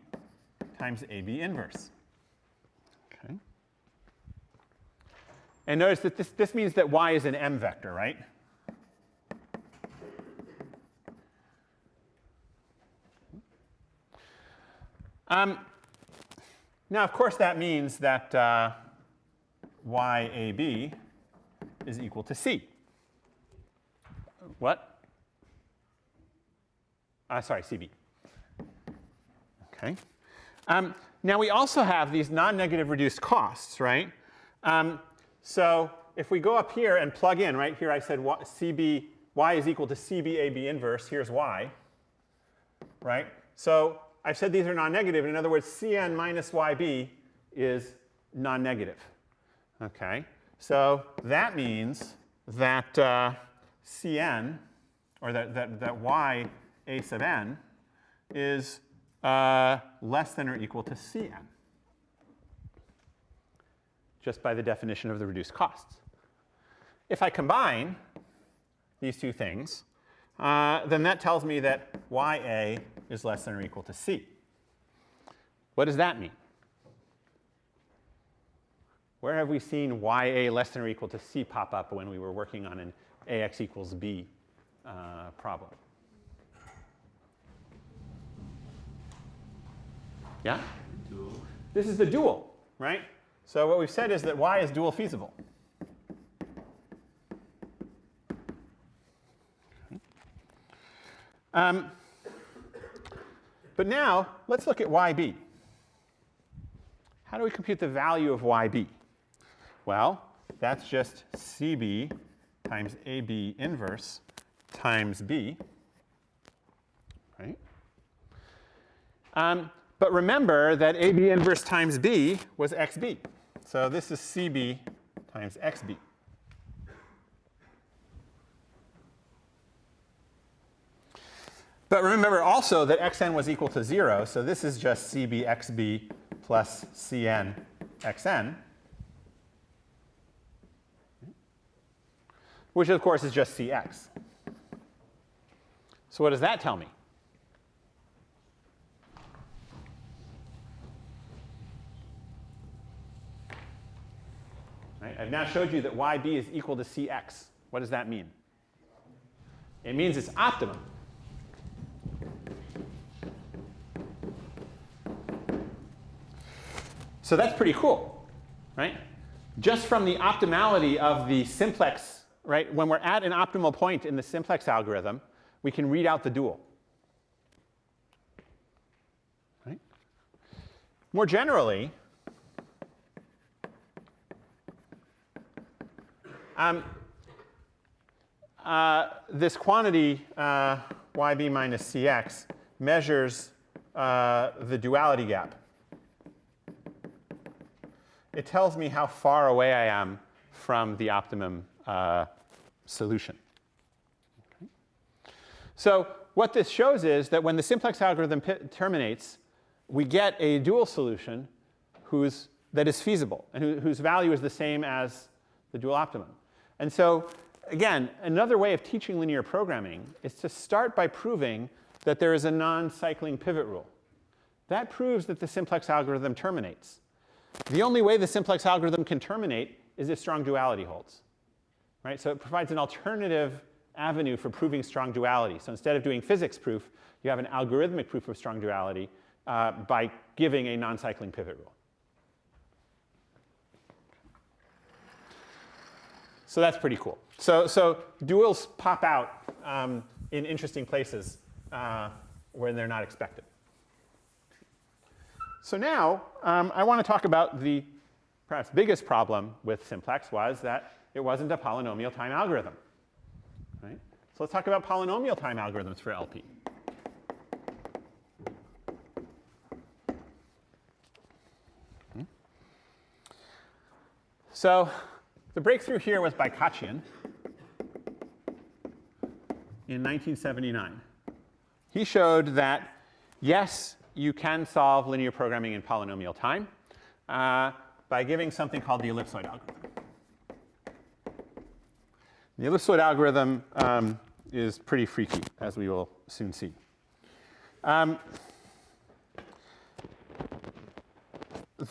times AB inverse. Okay? And notice that this means that y is an m vector, right? Now, of course, that means that YAB is equal to C. What? Sorry, CB. Okay. Now, we also have these non-negative reduced costs, right? So if we go up here and plug in, right here I said y is equal to CBAB inverse. Here's y, right? So I've said these are non-negative. In other words, Cn minus YB is non-negative. Okay? So that means that Cn, or that y a sub n, is less than or equal to Cn, just by the definition of the reduced costs. If I combine these two things, then that tells me that ya is less than or equal to c. What does that mean? Where have we seen ya less than or equal to c pop up when we were working on an ax equals b problem? Yeah? Dual. This is the dual, right? So what we've said is that y is dual feasible. But now, let's look at yb. How do we compute the value of yb? Well, that's just cb times ab inverse times b, right? But remember that ab inverse times b was xb. So this is cb times xb. But remember also that xn was equal to 0, so this is just cb xb plus cn xn, which of course is just cx. So what does that tell me? Right? I've now showed you that yb is equal to cx. What does that mean? It means it's optimum. So that's pretty cool, right? Just from the optimality of the simplex, right? When we're at an optimal point in the simplex algorithm, we can read out the dual. Right? More generally, this quantity yb minus cx measures the duality gap. It tells me how far away I am from the optimum solution. Okay. So what this shows is that when the simplex algorithm terminates, we get a dual solution that is feasible and whose value is the same as the dual optimum. And so, again, another way of teaching linear programming is to start by proving that there is a non-cycling pivot rule. That proves that the simplex algorithm terminates. The only way the simplex algorithm can terminate is if strong duality holds. Right? So it provides an alternative avenue for proving strong duality. So instead of doing physics proof, you have an algorithmic proof of strong duality by giving a non-cycling pivot rule. So that's pretty cool. So duals pop out in interesting places where they're not expected. So now I want to talk about the perhaps biggest problem with simplex was that it wasn't a polynomial time algorithm. Right? So let's talk about polynomial time algorithms for LP. So the breakthrough here was by Kachin in 1979. He showed that, yes, you can solve linear programming in polynomial time by giving something called the ellipsoid algorithm. The ellipsoid algorithm is pretty freaky, as we will soon see. The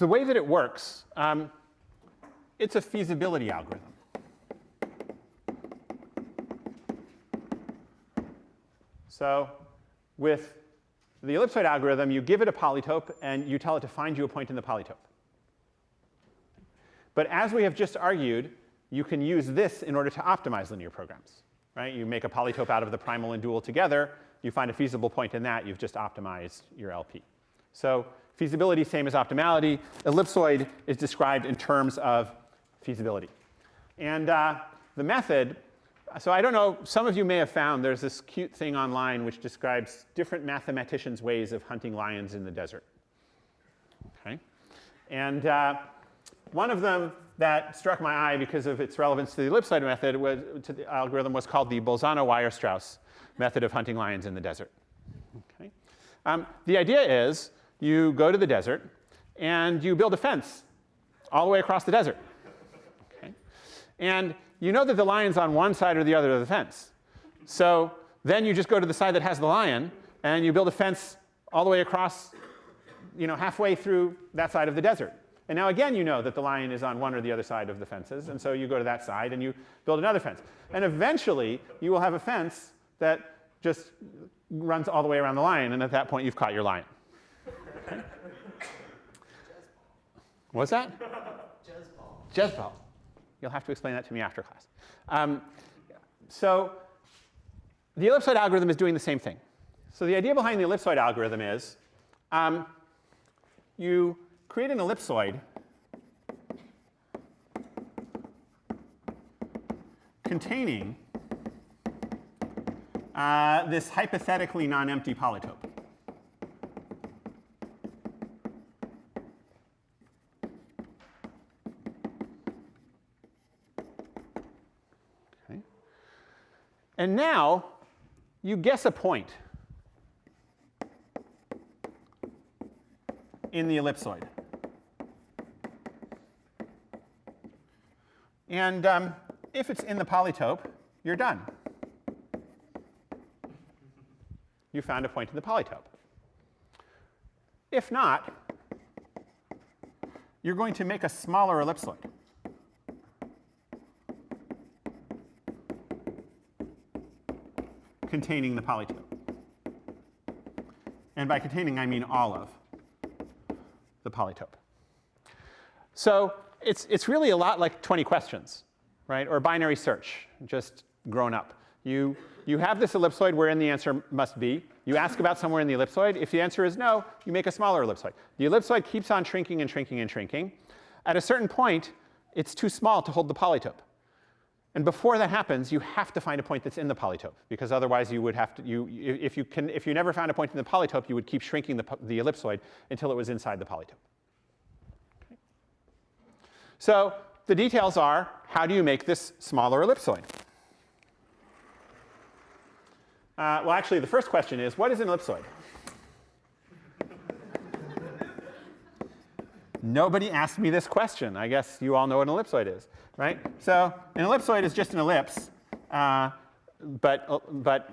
way that it works, it's a feasibility algorithm. So with the ellipsoid algorithm, you give it a polytope, and you tell it to find you a point in the polytope. But as we have just argued, you can use this in order to optimize linear programs. Right? You make a polytope out of the primal and dual together. You find a feasible point in that. You've just optimized your LP. So feasibility, same as optimality. Ellipsoid is described in terms of feasibility. And the method, so I don't know, some of you may have found there's this cute thing online which describes different mathematicians' ways of hunting lions in the desert. Okay? And one of them that struck my eye because of its relevance to the ellipsoid method to the algorithm was called the Bolzano-Weierstrass method of hunting lions in the desert. Okay? The idea is you go to the desert and you build a fence all the way across the desert. Okay? And you know that the lion's on one side or the other of the fence. So then you just go to the side that has the lion and you build a fence all the way across, halfway through that side of the desert. And now again, you know that the lion is on one or the other side of the fences, and so you go to that side and you build another fence. And eventually, you will have a fence that just runs all the way around the lion, and at that point, you've caught your lion. Okay? What's that? Jezebel. You'll have to explain that to me after class. So the ellipsoid algorithm is doing the same thing. So the idea behind the ellipsoid algorithm is you create an ellipsoid containing this hypothetically non-empty polytope. Okay. And now you guess a point in the ellipsoid. And if it's in the polytope, you're done. You found a point in the polytope. If not, you're going to make a smaller ellipsoid. Containing the polytope. And by containing, I mean all of the polytope. So it's really a lot like 20 questions, right? Or binary search, just grown up. You have this ellipsoid wherein the answer must be. You ask about somewhere in the ellipsoid. If the answer is no, you make a smaller ellipsoid. The ellipsoid keeps on shrinking and shrinking and shrinking. At a certain point, it's too small to hold the polytope. And before that happens, you have to find a point that's in the polytope, because otherwise you would have to, if you never found a point in the polytope, you would keep shrinking the ellipsoid until it was inside the polytope. Okay. So the details are, how do you make this smaller ellipsoid? Well, actually, the first question is, what is an ellipsoid? Nobody asked me this question. I guess you all know what an ellipsoid is, right? So an ellipsoid is just an ellipse, but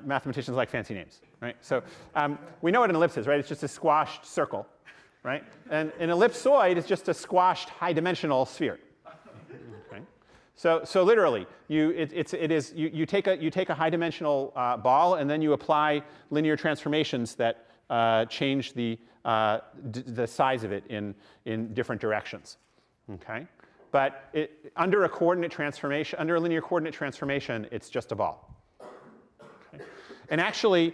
mathematicians like fancy names, right? So we know what an ellipse is, right? It's just a squashed circle, right? And an ellipsoid is just a squashed high-dimensional sphere. Okay? So literally, you take a high-dimensional ball, and then you apply linear transformations that change the size of it in different directions. Okay? But under a linear coordinate transformation, it's just a ball. Okay? And actually,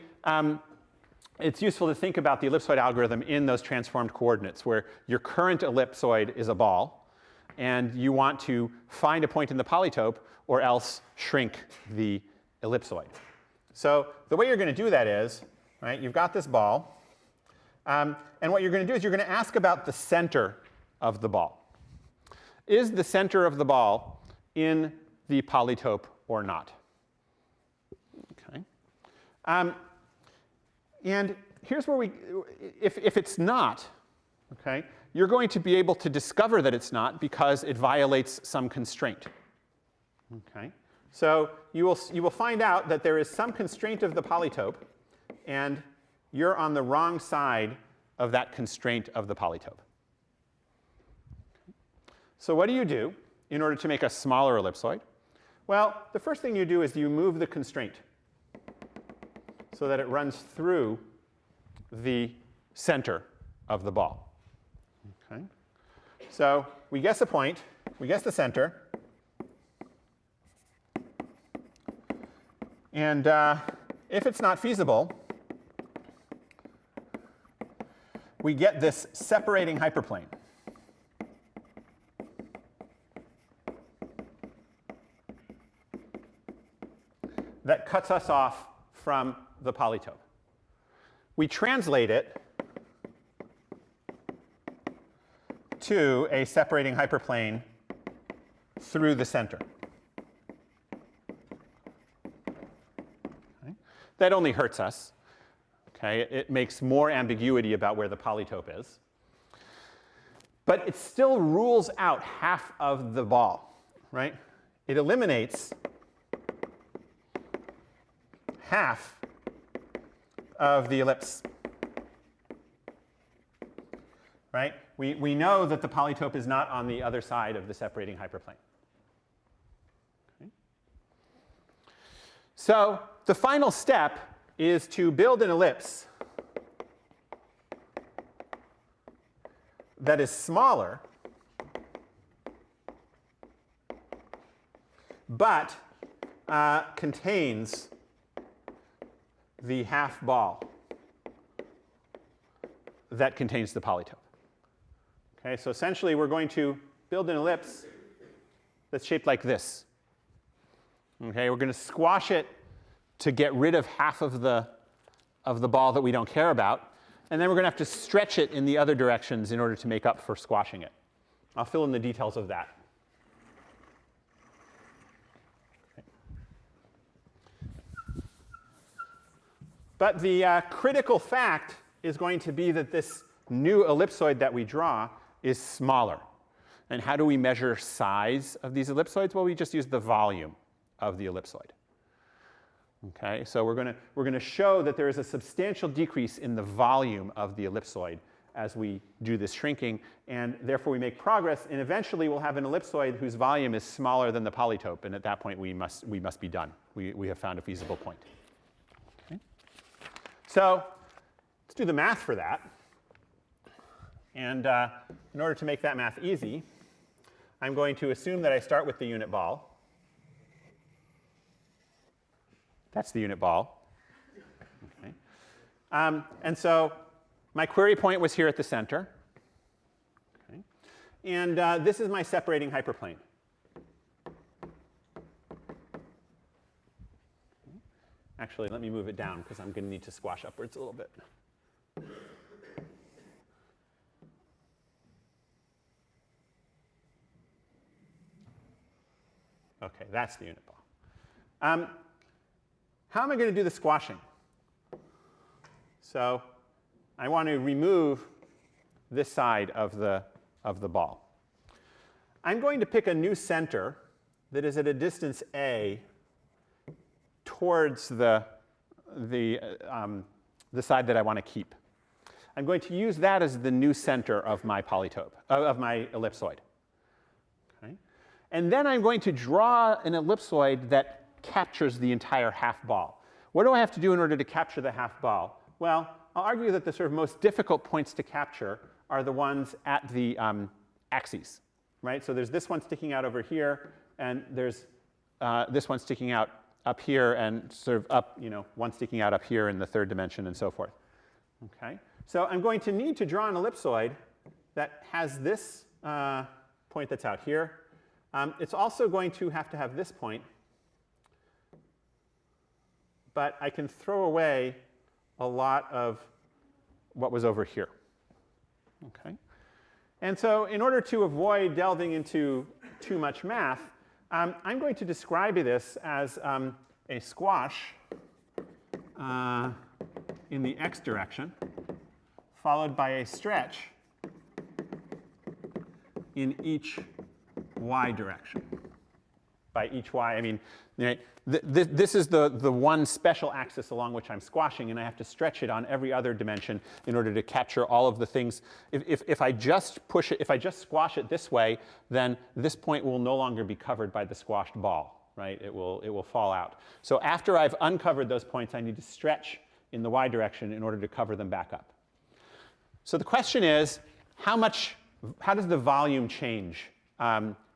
it's useful to think about the ellipsoid algorithm in those transformed coordinates, where your current ellipsoid is a ball, and you want to find a point in the polytope or else shrink the ellipsoid. So the way you're going to do that is, right, you've got this ball, and what you're going to do is you're going to ask about the center of the ball. Is the center of the ball in the polytope or not? Okay. And here's where if it's not, okay, you're going to be able to discover that it's not because it violates some constraint. Okay. So you will find out that there is some constraint of the polytope, and you're on the wrong side of that constraint of the polytope. So what do you do in order to make a smaller ellipsoid? Well, the first thing you do is you move the constraint so that it runs through the center of the ball. Okay? So we guess a point, we guess the center, and if it's not feasible, we get this separating hyperplane. That cuts us off from the polytope. We translate it to a separating hyperplane through the center. Okay. That only hurts us. Okay. It makes more ambiguity about where the polytope is. But it still rules out half of the ball, right? It eliminates half of the ellipse, right? We know that the polytope is not on the other side of the separating hyperplane. Okay. So the final step is to build an ellipse that is smaller, but contains the half ball that contains the polytope. Okay, so essentially we're going to build an ellipse that's shaped like this. Okay, we're going to squash it to get rid of half of the ball that we don't care about, and then we're going to have to stretch it in the other directions in order to make up for squashing it. I'll fill in the details of that. But the critical fact is going to be that this new ellipsoid that we draw is smaller. And how do we measure size of these ellipsoids? Well, we just use the volume of the ellipsoid. Okay, so we're going to show that there is a substantial decrease in the volume of the ellipsoid as we do this shrinking, and therefore we make progress, and eventually we'll have an ellipsoid whose volume is smaller than the polytope, and at that point we must be done. We have found a feasible point. Okay. So let's do the math for that. And in order to make that math easy, I'm going to assume that I start with the unit ball. That's the unit ball. Okay. And so my query point was here at the center. Okay. And this is my separating hyperplane. Okay. Actually, let me move it down because I'm going to need to squash upwards a little bit. Okay, that's the unit ball. How am I going to do the squashing? So I want to remove this side of the of the ball. I'm going to pick a new center that is at a distance a towards the side that I want to keep. I'm going to use that as the new center of my polytope, of my ellipsoid. Okay? And then I'm going to draw an ellipsoid that captures the entire half ball. What do I have to do in order to capture the half ball? Well, I'll argue that the sort of most difficult points to capture are the ones at the axes, right? So there's this one sticking out over here, and there's this one sticking out up here, and sort of up, one sticking out up here in the third dimension, and so forth. Okay? So I'm going to need to draw an ellipsoid that has this point that's out here. It's also going to have this point, but I can throw away a lot of what was over here. Okay? And so in order to avoid delving into too much math, I'm going to describe this as a squash in the x direction, followed by a stretch in each y direction. By each y, I mean, this is the one special axis along which I'm squashing, and I have to stretch it on every other dimension in order to capture all of the things. If I just push it, if I just squash it this way, then this point will no longer be covered by the squashed ball, right? It will fall out. So after I've uncovered those points, I need to stretch in the y direction in order to cover them back up. So the question is, how does the volume change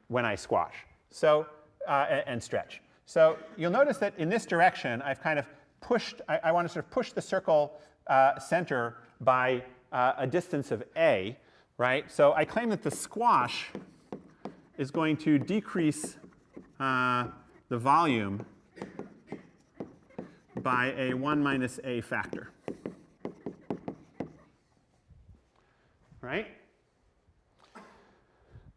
when I squash? So, and stretch. So you'll notice that in this direction, I've kind of pushed, I want to sort of push the circle center by a distance of a, right? So I claim that the squash is going to decrease the volume by a 1 minus a factor. Right?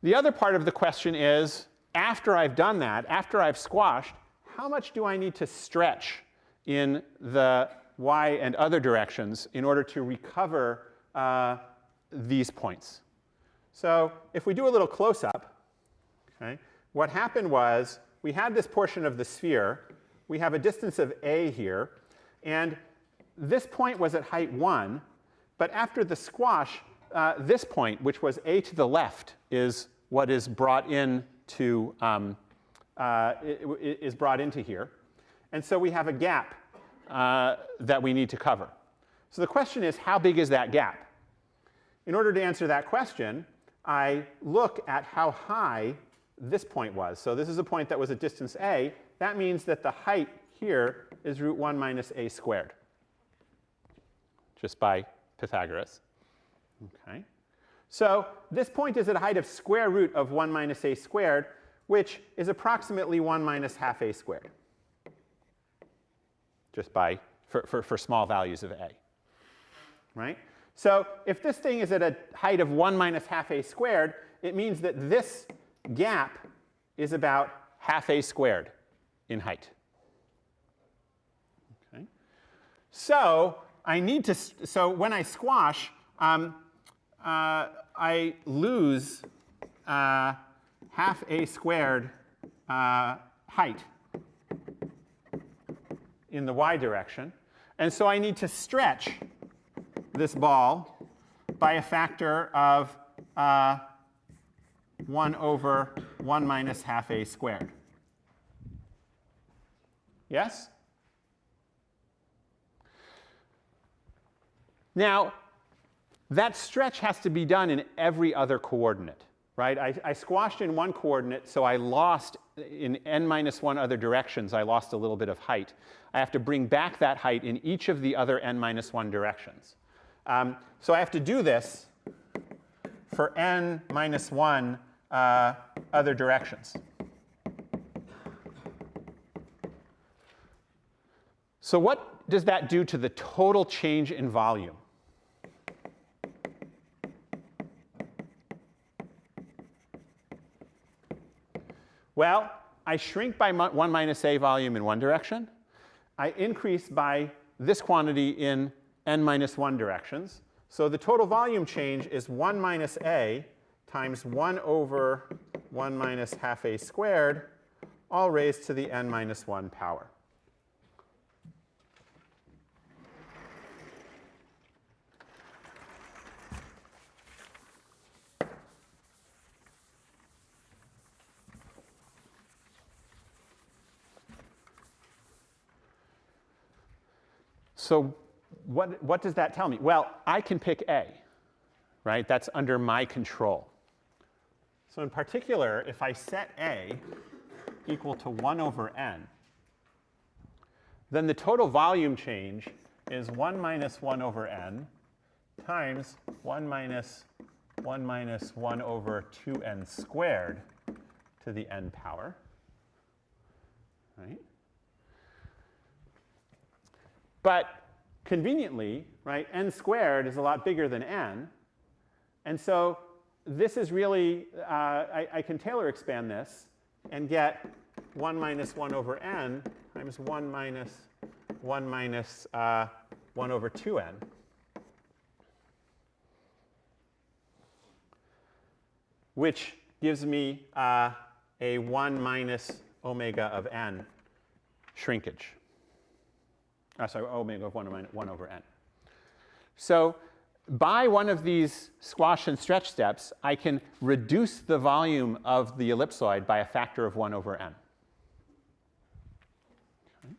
The other part of the question is, after I've done that, after I've squashed, how much do I need to stretch in the y and other directions in order to recover these points? So if we do a little close-up, okay, what happened was we had this portion of the sphere. We have a distance of a here. And this point was at height 1. But after the squash, this point, which was a to the left, is what is brought in to is brought into here. And so we have a gap that we need to cover. So the question is, how big is that gap? In order to answer that question, I look at how high this point was. So this is a point that was at distance a. That means that the height here is root 1 minus a squared, just by Pythagoras. Okay. So this point is at a height of square root of 1 minus a squared, which is approximately 1 minus half a squared, just by, for small values of a. Right? So if this thing is at a height of 1 minus half a squared, it means that this gap is about half a squared in height. Okay. So I need to, so when I squash, I lose half a squared height in the y direction. And so I need to stretch this ball by a factor of 1 over 1 minus half a squared. Yes? Now, that stretch has to be done in every other coordinate, right? I squashed in one coordinate, so I lost in n minus 1 other directions, I lost a little bit of height. I have to bring back that height in each of the other n minus 1 directions. So I have to do this for n minus 1 other directions. So what does that do to the total change in volume? Well, I shrink by 1 minus a volume in one direction. I increase by this quantity in n minus 1 directions. So the total volume change is 1 minus a times 1 over 1 minus half a squared, all raised to the n minus 1 power. So what does that tell me? Well, I can pick A, right? That's under my control. So in particular, if I set A equal to 1 over n, then the total volume change is 1 minus 1 over n times 1 minus 1 over 2n squared to the n power, right? But conveniently, right, n squared is a lot bigger than n. And so this is really, I can Taylor expand this and get 1 minus 1 over n times 1 minus 1 over 2n. Which gives me a 1 minus omega of n shrinkage. Sorry, omega of 1 over n. So by one of these squash and stretch steps, I can reduce the volume of the ellipsoid by a factor of 1 over n. Okay.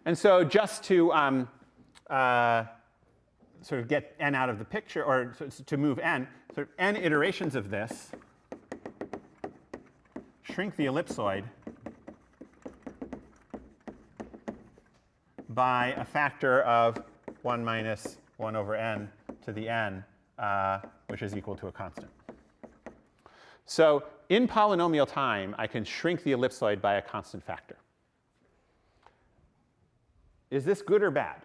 And so just to sort of get n out of the picture, or to move n, sort of n iterations of this shrink the ellipsoid by a factor of 1 minus 1 over n to the n, which is equal to a constant. So in polynomial time, I can shrink the ellipsoid by a constant factor. Is this good or bad?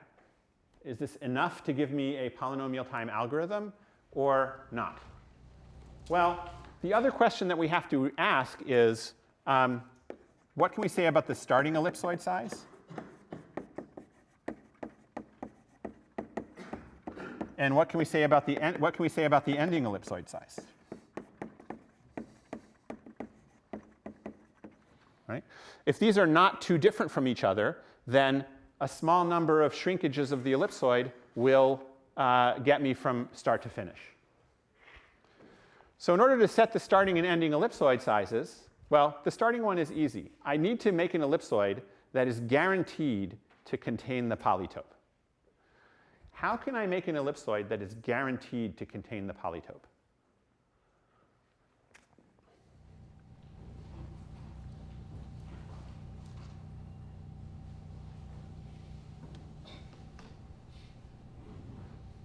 Is this enough to give me a polynomial time algorithm or not? Well, the other question that we have to ask is, what can we say about the starting ellipsoid size? And what can we say about the ending ellipsoid size? Right? If these are not too different from each other, then a small number of shrinkages of the ellipsoid will get me from start to finish. So in order to set the starting and ending ellipsoid sizes, well, the starting one is easy. I need to make an ellipsoid that is guaranteed to contain the polytope. How can I make an ellipsoid that is guaranteed to contain the polytope?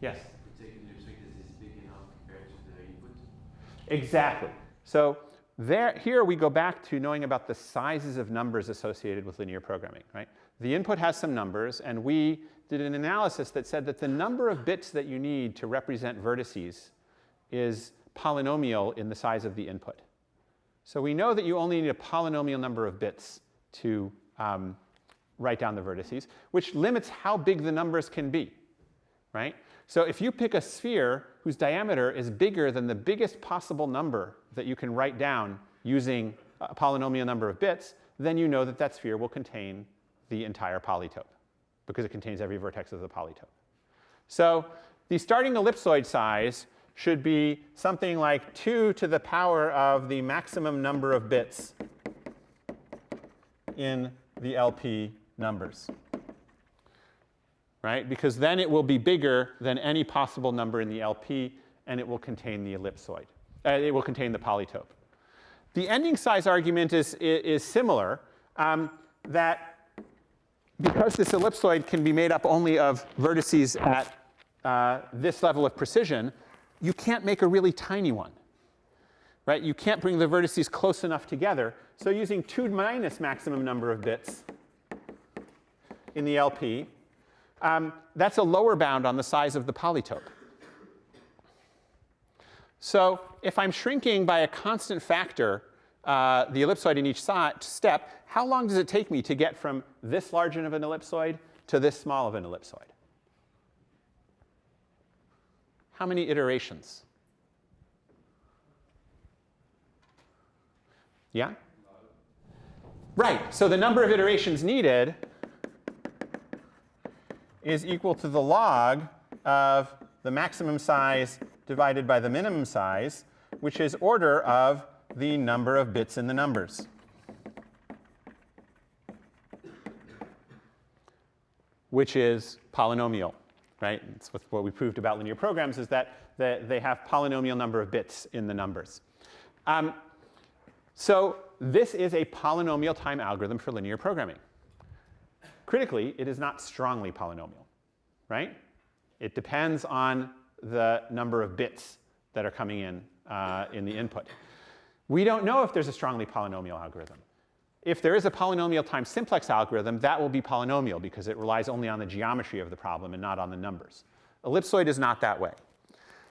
Yes? Take an ellipsoid that is big enough compared to the input. Exactly. So here we go back to knowing about the sizes of numbers associated with linear programming, right? The input has some numbers, and we did an analysis that said that the number of bits that you need to represent vertices is polynomial in the size of the input. So we know that you only need a polynomial number of bits to write down the vertices, which limits how big the numbers can be, right? So if you pick a sphere whose diameter is bigger than the biggest possible number that you can write down using a polynomial number of bits, then you know that that sphere will contain the entire polytope, because it contains every vertex of the polytope. So the starting ellipsoid size should be something like 2 to the power of the maximum number of bits in the LP numbers, right? Because then it will be bigger than any possible number in the LP, and it will contain the ellipsoid. It will contain the polytope. The ending size argument is similar, that because this ellipsoid can be made up only of vertices at this level of precision, you can't make a really tiny one, right? You can't bring the vertices close enough together. So using 2 minus maximum number of bits in the LP, that's a lower bound on the size of the polytope. So if I'm shrinking by a constant factor the ellipsoid in each step, how long does it take me to get from this large of an ellipsoid to this small of an ellipsoid? How many iterations? Yeah? Right, so the number of iterations needed is equal to the log of the maximum size divided by the minimum size, which is order of the number of bits in the numbers. Which is polynomial, right? It's what we proved about linear programs is that they have polynomial number of bits in the numbers. So this is a polynomial time algorithm for linear programming. Critically, it is not strongly polynomial, right? It depends on the number of bits that are coming in the input. We don't know if there's a strongly polynomial algorithm. If there is a polynomial times simplex algorithm, that will be polynomial because it relies only on the geometry of the problem and not on the numbers. Ellipsoid is not that way.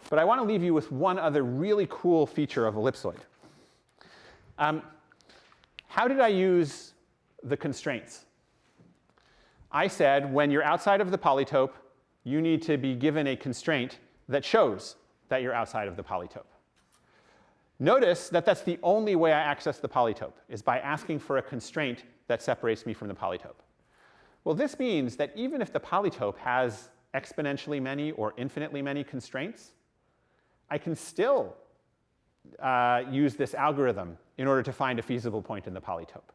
But I want to leave you with one other really cool feature of ellipsoid. How did I use the constraints? I said when you're outside of the polytope, you need to be given a constraint that shows that you're outside of the polytope. Notice that that's the only way I access the polytope, is by asking for a constraint that separates me from the polytope. Well, this means that even if the polytope has exponentially many or infinitely many constraints, I can still use this algorithm in order to find a feasible point in the polytope.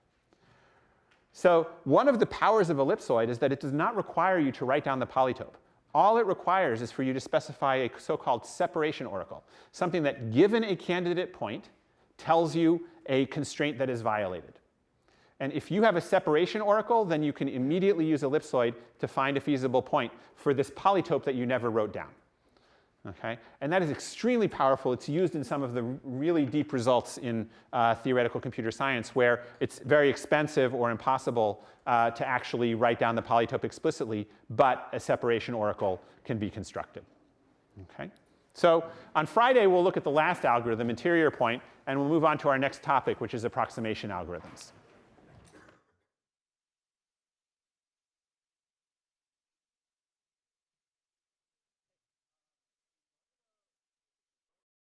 So one of the powers of ellipsoid is that it does not require you to write down the polytope. All it requires is for you to specify a so-called separation oracle, something that, given a candidate point, tells you a constraint that is violated. And if you have a separation oracle, then you can immediately use ellipsoid to find a feasible point for this polytope that you never wrote down. Okay? And that is extremely powerful. It's used in some of the really deep results in theoretical computer science where it's very expensive or impossible to actually write down the polytope explicitly, but a separation oracle can be constructed. Okay? So on Friday, we'll look at the last algorithm, interior point, and we'll move on to our next topic, which is approximation algorithms.